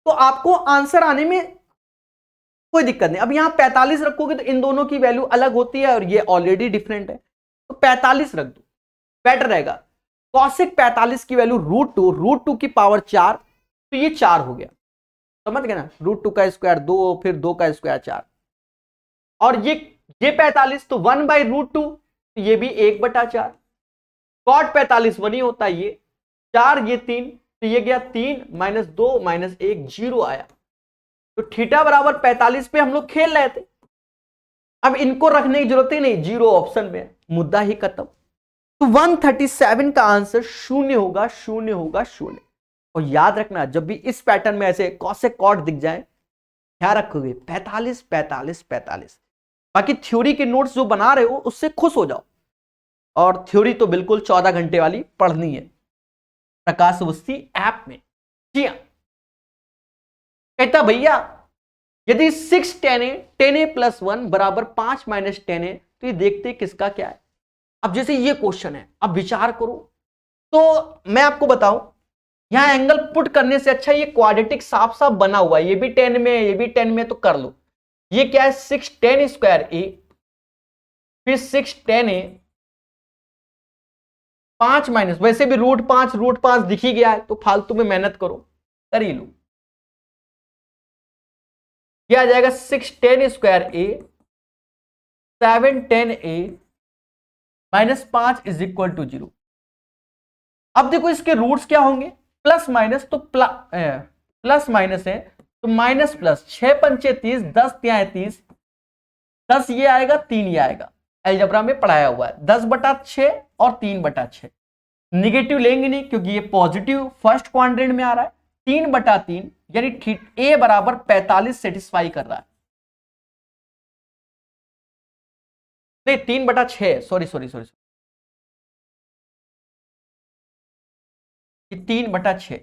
तो आपको आंसर आने में कोई दिक्कत नहीं। अब यहां 45 रखोगे तो इन दोनों की वैल्यू अलग होती है और ये ऑलरेडी डिफरेंट है, तो 45 रख दो, बेटर रहेगा। कॉसेक 45 की वैल्यू √2 की पावर 4, तो ये 4 हो गया, समझ गए ना, √2 का स्क्वायर 2, फिर 2 का स्क्वायर 4, और ये 45 तो 1/√2, तो ये भी 1/4। कॉट 45 1 ही होता है, ये 4, ये 3, तो ये गया 3 - 2 - 1, 0 आया। तो थीटा बराबर 45 पे हम लोग खेल रहे थे, अब इनको रखने की जरूरत ही नहीं, 0 ऑप्शन में, मुद्दा ही खत्म। तो 137 का आंसर 0 होगा, 0 होगा, 0। और याद रखना, जब भी इस पैटर्न में ऐसे कॉसेक कॉट दिख जाए, क्या रखोगे, 45 45 45। बाकी थ्योरी के नोट्स जो बना रहे हो उससे खुश हो जाओ, और थ्योरी तो बिल्कुल 14 घंटे वाली पढ़नी है प्रकाश अवस्थी ऐप में। जी हाँ, कहता भैया यदि 6 10 a 10 a + 1 = 5 - 10 a, तो ये देखते किसका क्या है। अब जैसे ये क्वेश्चन है, अब विचार करो, तो मैं आपको बताऊं, यहां एंगल पुट करने से अच्छा ये क्वाड्रेटिक साफ साफ बना हुआ है, ये भी 10 में, ये भी 10 में, तो कर लो। ये क्या है, 6 10² a, फिर 6 10 a, 5 - वैसे भी √5 दिख ही गया है, तो फालतू में मेहनत करो, कर ही लो। यह आ जाएगा 6 10² a 7 10 a -5 = 0। अब देखो इसके रूट्स क्या होंगे, प्लस माइनस, तो प्लस माइनस है तो माइनस प्लस, 6 पंचे 30, 10 तिया 30, 10 ये आएगा, 3 ये आएगा, अलजेब्रा में पढ़ाया हुआ है, 10/6 और 3/6। निगेटिव लेंगे नहीं क्योंकि ये पॉजिटिव फर्स्ट क्वाड्रेंट में आ रहा है, 3/3, यानी ए बराबर 45 सेटिस्फाई कर रहा है, नहीं 3/6, सॉरी सॉरी सॉरी, 3/6,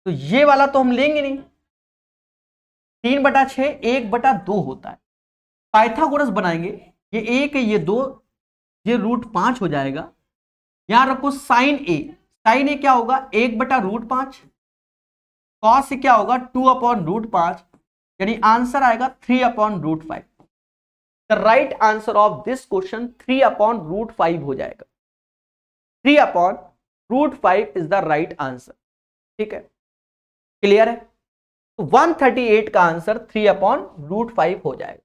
तो ये वाला तो हम लेंगे नहीं, 3/6 1/2 होता है। पाइथागोरस बनाएंगे, ये 1 है, ये 2, ये √5 हो जाएगा। यहां रखो साइन ए, साइन ए क्या होगा 1/√5, कॉस ए क्या होगा 2/√5, यानी आंसर आएगा 3/√5। The right answer of this question 3/√5 हो जाएगा। 3/√5 इज द राइट आंसर। ठीक है, क्लियर है? तो 138 का आंसर 3/√5 हो जाएगा।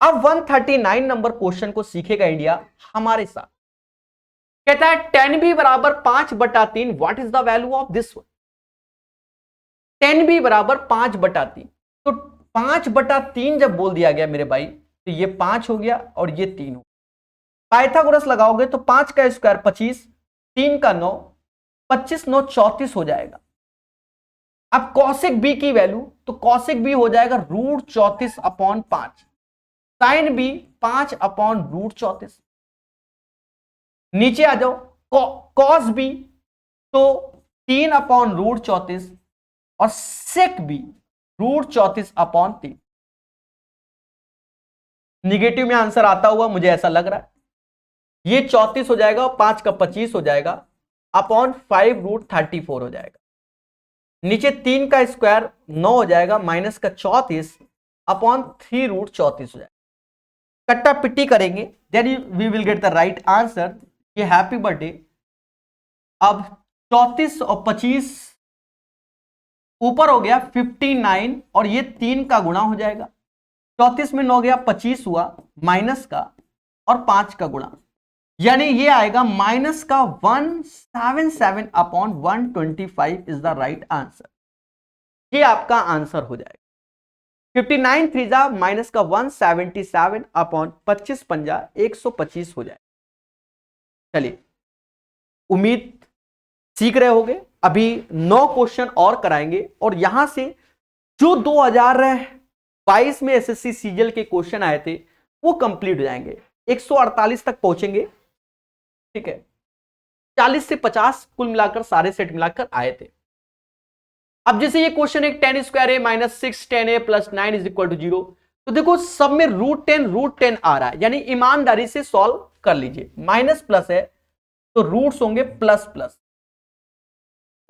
अब 139 नंबर क्वेश्चन को सीखेगा इंडिया हमारे साथ। कहता है 10b बराबर 5/3, what is the value of this one. 10b बराबर 5/3, तो 5/3 जब बोल दिया गया मेरे भाई, तो ये 5 हो गया और ये 3 हो। पाइथागोरस लगाओगे तो 5 का स्क्वायर 25, 3 का 9, 25 9 34 हो जाएगा। अब कॉसेक बी की वैल्यू, तो कॉसेक बी हो जाएगा √34/5, साइन बी 5/√34। नीचे आ जाओ, कॉस बी तो 3/√34 और सेक बी √34/3। निगेटिव में आंसर आता हुआ मुझे ऐसा लग रहा है। ये 34 हो जाएगा और 5 का 25 हो जाएगा, /5√34 हो जाएगा। नीचे 3 का स्क्वायर 9 हो जाएगा, माइनस का 34/3√34 हो जाएगा। कट्टा पिट्टी करेंगे, then we will get the right answer. ये हैप्पी बर्थडे। अब 34 और 25 ऊपर हो गया 59 और ये 3 का गुणा हो जाएगा। 34 में 9 गया 25 हुआ, माइनस का और 5 का गुणा, यानी ये आएगा माइनस का 177/125 इज द राइट आंसर। ये आपका आंसर हो जाएगा। 59 3 माइनस का 177/25 पंजा 125 हो जाएगा। चलिए, उम्मीद सीख रहे होगे। अभी 9 क्वेश्चन और कराएंगे और यहां से जो 2022 में एसएससी सीजीएल के क्वेश्चन आए थे वो कंप्लीट हो जाएंगे। 148 तक पहुंचेंगे। ठीक है, 40 से 50 कुल मिलाकर सारे सेट मिलाकर आए थे। अब जैसे ये क्वेश्चन एक 10 square A minus 6 10a plus 9 is equal to 0, तो देखो सब में √10 आ रहा है, यानी ईमानदारी से सॉल्व कर लीजिए। माइनस प्लस है तो रूट्स होंगे प्लस प्लस।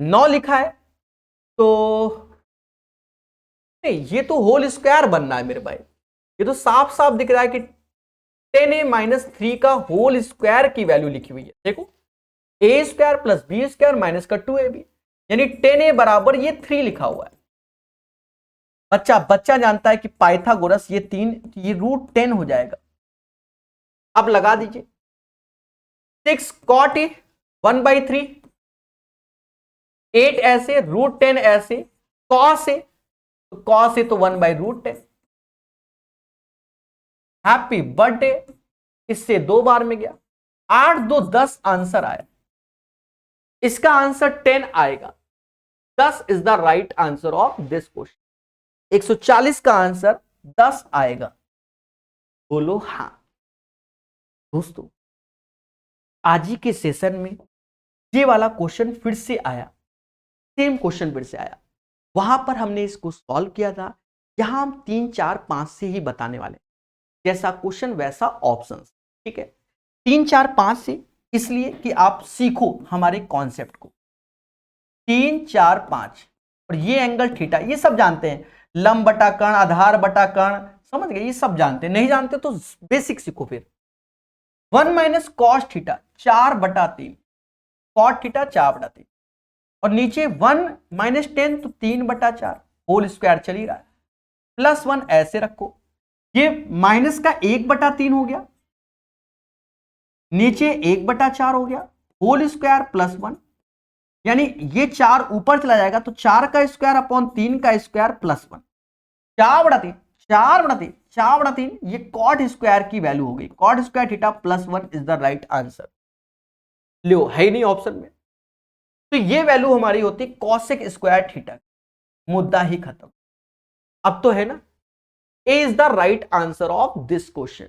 9 लिखा है तो नहीं, ये तो होल स्क्वायर बनना है मेरे भाई। ये तो साफ साफ दिख रहा है कि 10a माइनस 3 का होल स्क्वायर की वैल्यू लिखी हुई है। देखो a square plus b square minus का 2ab, यानी 10a बराबर ये 3 लिखा हुआ है। बच्चा जानता है कि पाइथागोरस ये 3, ये √10 हो जाएगा। अब लगा दीजिए 6 cot a 1/3, 8 ऐसे, √10 ऐसे, cos a तो cos a तो 1/√10। हैप्पी बर्थडे, इससे 2 बार में गया, 8 2 10 आंसर आया। इसका आंसर 10 आएगा। 10 is the right answer of this question. 140 का आंसर 10 आएगा। बोलो हां। दोस्तों, आज ही के सेशन में ये वाला क्वेश्चन फिर से आया, सेम क्वेश्चन फिर से आया। वहां पर हमने इसको सॉल्व किया था। यहां हम 3 4 5 से ही बताने वाले, जैसा क्वेश्चन वैसा ऑप्शन। ठीक है, 3 4 5 से, इसलिए कि आप सीखो हमारे कॉन्सेप्ट को। 3 4 5 और ये एंगल थीटा, ये सब जानते हैं। लंब बटा कर्ण, आधार बटा कर्ण, समझ गए, ये सब जानते हैं। नहीं जानते तो बेसिक सीखो। फिर 1 minus cos theta 4/3, cot theta 4/3, और नीचे 1 माइनस 10 तो 3/4, होल स्क्वायर चल ही रहा है, प्लस 1 ऐसे रखो। ये माइनस का 1/3 हो गया, नीचे 1/4 हो गया, होल स्क्वायर प्लस 1, यानी ये 4 ऊपर चला जाएगा तो 4 का स्क्वायर अपॉन 3 का स्क्वायर प्लस 1, 4/3 4/3 4/3। ये कॉट स्क्वायर की वैल्यू हो गई। Cot square theta plus 1 is the right answer. लो है ही नहीं ऑप्शन में, तो ये वैल्यू हमारी होती कॉसेक स्क्वायर थीटा। मुद्दा ही खत्म। अब तो है ना, A is the right answer of this question,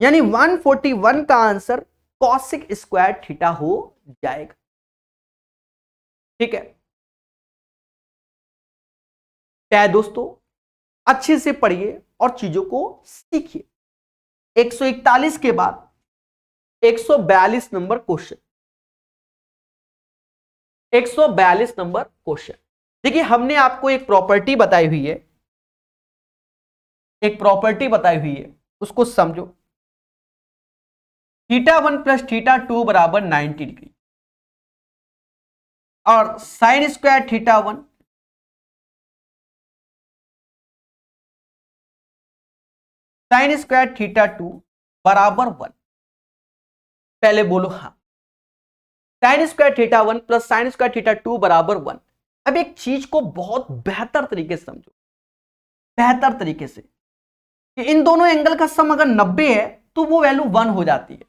यानी 141 का आंसर कॉसेक स्क्वायर थीटा हो जाएगा। ठीक है, क्या है दोस्तों, अच्छे से पढ़िए और चीजों को सीखिए। 141 के बाद 142 नंबर क्वेश्चन। 142 number question. देखिए हमने आपको एक प्रॉपर्टी बताई हुई है, एक प्रॉपर्टी बताई हुई है, उसको समझो। θ1 प्लस θ2 बराबर 90 डिग्री और साइन स्क्वायर θ1 साइन स्क्वायर θ2 बराबर 1। पहले बोलो हाँ। Sine square θ1 plus sine square θ2 बराबर 1। अब एक चीज को बहुत बेहतर तरीके से समझो, बेहतर तरीके से, कि इन दोनों एंगल का सम अगर 90 है तो वो वैल्यू 1 हो जाती है।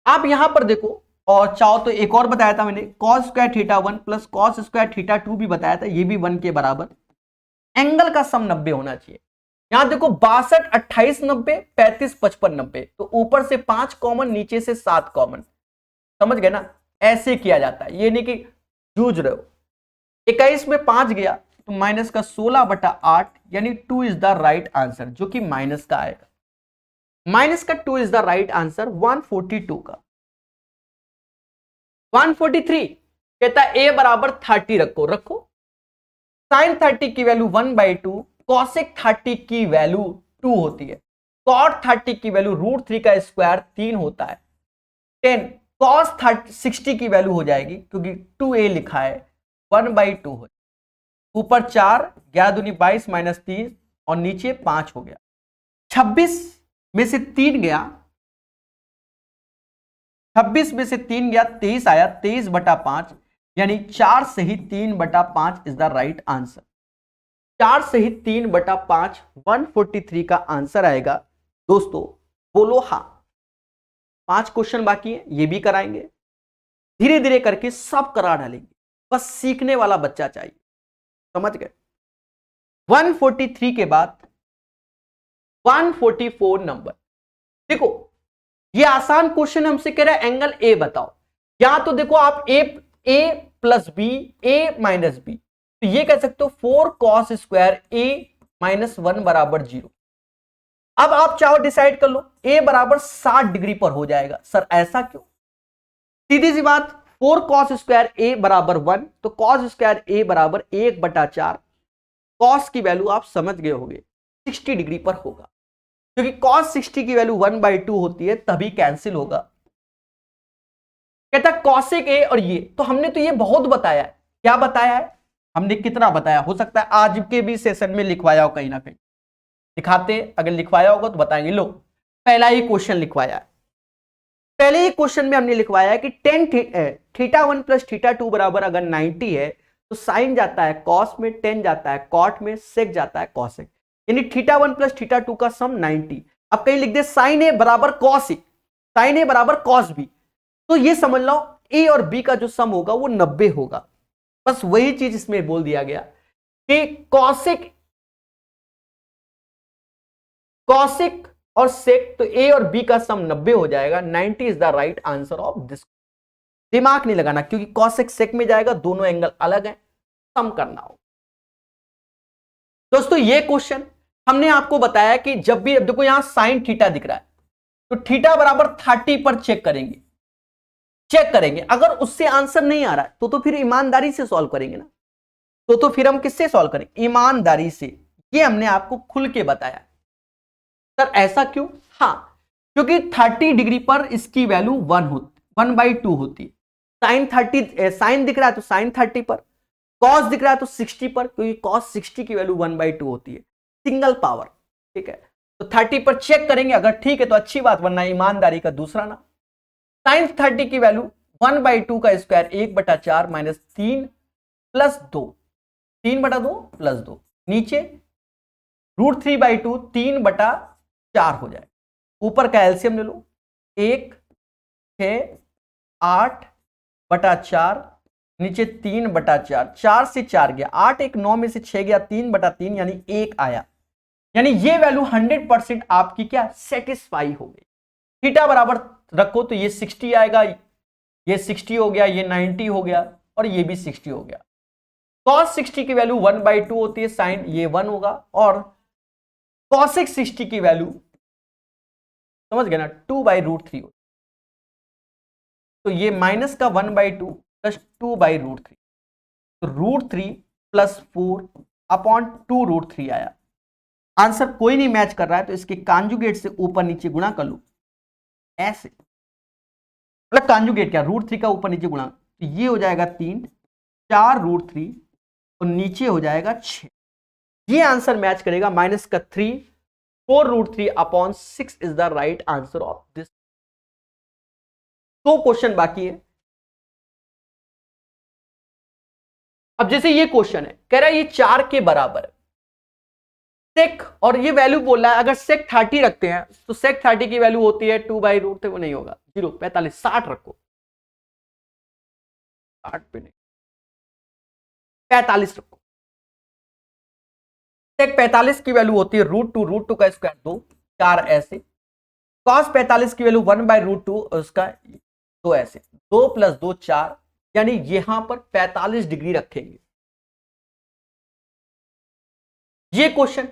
आप यहां पर देखो, और चाहो तो एक और बताया था मैंने, cos square θ1 plus cos square θ2 भी बताया था, ये भी 1 के बराबर। एंगल का सम 90 होना चाहिए। यहां देखो 62 28 90 35 55 90, तो ऊपर से 5 कॉमन, नीचे से 7 कॉमन। समझ गए ना? ऐसे किया जाता है, ये नहीं कि जूझ रहे हो। 21 में 5 गया तो माइनस का 16/8 यानी 2 इज द राइट आंसर, जो कि माइनस का आएगा। माइनस का 2 इज द राइट आंसर 142 का। 143 कहता है ए बराबर 30 रखो। रखो साइन 30 की वैल्यू 1/2, कॉसेक 30 की वैल्यू 2 होती है, कॉट 30 की वैल्यू √3 का स्क्वायर 3 होता है, 10 कॉस 60 की वैल्यू हो जाएगी क्योंकि 2a लिखा है 1/2 हो, ऊपर 4 11 दूनी 22 माइनस 30 और नीचे 5 हो गया। 26 में से 3 गया, 26 में से 3 गया 23 आया, 23/5 यानी 4 से ही 3/5 इज द राइट आंसर। 4 से ही 3/5 143 का आंसर आएगा। दोस्तों बोलो हाँ। 5 क्वेश्चन बाकी है, ये भी कराएंगे, धीरे धीरे करके सब करा डालेंगे, बस सीखने वाला बच्चा चाहिए। समझ गए? 143 के बाद 144 नंबर। देखो ये आसान क्वेश्चन हमसे कह रहा है एंगल ए बताओ। या तो देखो आप ए प्लस बी, ए माइनस बी, तो ये कह सकते हो 4 कॉस स्क्वायर ए माइनस 1 बराबर 0। अब आप चाहो डिसाइड कर लो, ए बराबर 60 डिग्री पर हो जाएगा। सर ऐसा क्यों? सीधी सी बात, 4 कॉस स्क्वायर ए बराबर 1, तो कॉस स्क्वायर ए बराबर 1/4। कॉस की वैल्यू आप समझ गए होंगे 60 डिग्री पर होगा, क्योंकि कॉस 60 की वैल्यू 1/2 होती है, तभी कैंसिल होगा। कहता कॉसेक ए और ये, तो हमने तो ये बहुत बताया है। क्या बताया है हमने? कितना बताया? हो सकता है आज के भी सेशन में लिखवाया हो, कहीं ना कहीं दिखाते, अगर लिखवाया होगा तो बताएंगे। लो पहला ही क्वेश्चन लिखवाया है। पहले ही क्वेश्चन में हमने लिखवाया है कि tan θ1 प्लस θ2 बराबर अगर 90 है तो साइन जाता है कॉस में, टेन जाता है कॉट में, सेक जाता है कॉसेक, यानी θ1 प्लस θ2 का सम 90। अब कहीं लिख दे साइन ए बराबर कॉस ए, साइन ए बराबर कॉस बी, तो ये समझ लो ए और बी का जो सम होगा वो 90 होगा। बस वही चीज इसमें बोल दिया गया कि कॉसेक और सेक, तो ए और बी का सम 90 हो जाएगा। 90 is the right answer of this. दिमाग नहीं लगाना, क्योंकि कॉसेक सेक में जाएगा, दोनों एंगल अलग हैं, सम करना हो। दोस्तों ये क्वेश्चन हमने आपको बताया कि जब भी, अब देखो यहां साइन थीटा दिख रहा है, तो थीटा बराबर 30 पर चेक करेंगे। अगर उससे आंसर नहीं आ रहा है तो फिर ईमानदारी से सॉल्व करेंगे ना। तो फिर हम किससे सॉल्व करेंगे? ईमानदारी से। ये हमने आपको खुल के बताया। सर ऐसा क्यों? हाँ, क्योंकि 30 डिग्री पर इसकी वैल्यू 1/2 होती है। साइन दिख रहा है तो साइन 30 पर, कॉस दिख रहा है तो 60 पर, क्योंकि कॉस 60 की वैल्यू 1/2 होती है, सिंगल पावर। ठीक है, तो 30 पर चेक करेंगे, अगर ठीक है तो अच्छी बात, वरना ईमानदारी का दूसरा नाम। साइन 30 की वैल्यू 1/2 का स्क्वायर 1/4 माइनस 3 प्लस 2, 3/2 प्लस 2, नीचे √3/2 3/4 हो जाए। ऊपर का एलसीएम ले लो, 1 6 8/4, नीचे 3/4, 4 से 4 गया, 8 1 9 में से 6 गया, 3/3 यानी 1 आया। यानी ये वैल्यू 100% आपकी क्या सेटिस्फाई हो गई। थीटा बराबर रखो तो ये 60 आएगा, ये 60 हो गया, ये 90 हो गया और ये भी 60 हो गया। cos 60 की वैल्यू 1/2 होती है, साइन ये 1 होगा और cosec 60 की वैल्यू समझ गए ना, 2/√3 तो ये माइनस का 1/2 प्लस 2/√3, तो √3 प्लस 4/2√3 आया। आंसर कोई नहीं मैच कर रहा है तो इसके कॉन्जुगेट से ऊपर नीचे गुणा कर लो ऐसे, मतलब कॉन्जुगेट क्या, √3 का ऊपर नीचे गुणा, तो ये हो जाएगा 3, 4√3 और नीचे हो जाएगा 6। ये आंसर मैच करेगा, माइनस का 3, 4√3/6 is the right answer of this. तो क्वेश्चन बाकी है। अब जैसे ये क्वेश्चन है, कह रहा है ये 4 के बराबर है सेक, और ये वैल्यू बोल रहा है अगर सेक 30 रखते हैं तो सेक 30 की वैल्यू होती है 2/√3, वो नहीं होगा 0, 45, 60 रखो, 60 पे नहीं, 45 रखो। सेक 45 की वैल्यू होती है √2 का स्क्वायर 2, 4 ऐसे। कॉस 45 की वैल्यू 1/√2 उसका 2 ऐसे, 2 + 2 4, यानी यहां पर 45 डिग्री रखेंगे। ये क्वेश्चन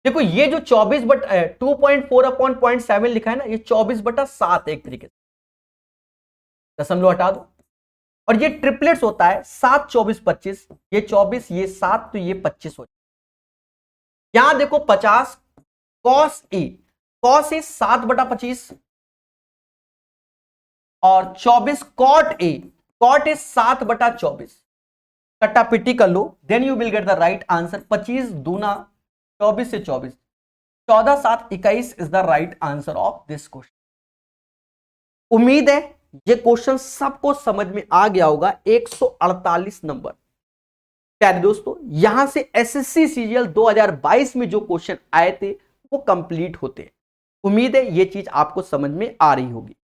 देखो, ये जो 2.4/0.7 लिखा है ना, ये 24/7 एक तरीके से, दशमलव हटा दो, और ये ट्रिपलेट्स होता है 7, 24, 25, ये 24, ये 7, तो ये 25 हो जाए। यहां देखो 50 कॉस ए, 7/25 और 24 कॉट ए, 7/24, कट्टा पिट्टी कर लो, then you will get the right answer. 25 दूना 24 से 24, 14, 7, 21 is the right answer of this question. उम्मीद है ये क्वेश्चन सबको समझ में आ गया होगा। 148 नंबर। प्यारे दोस्तों, यहां से एसएससी सीजीएल 2022 में जो क्वेश्चन आए थे वो कंप्लीट होते हैं। उम्मीद है ये चीज आपको समझ में आ रही होगी।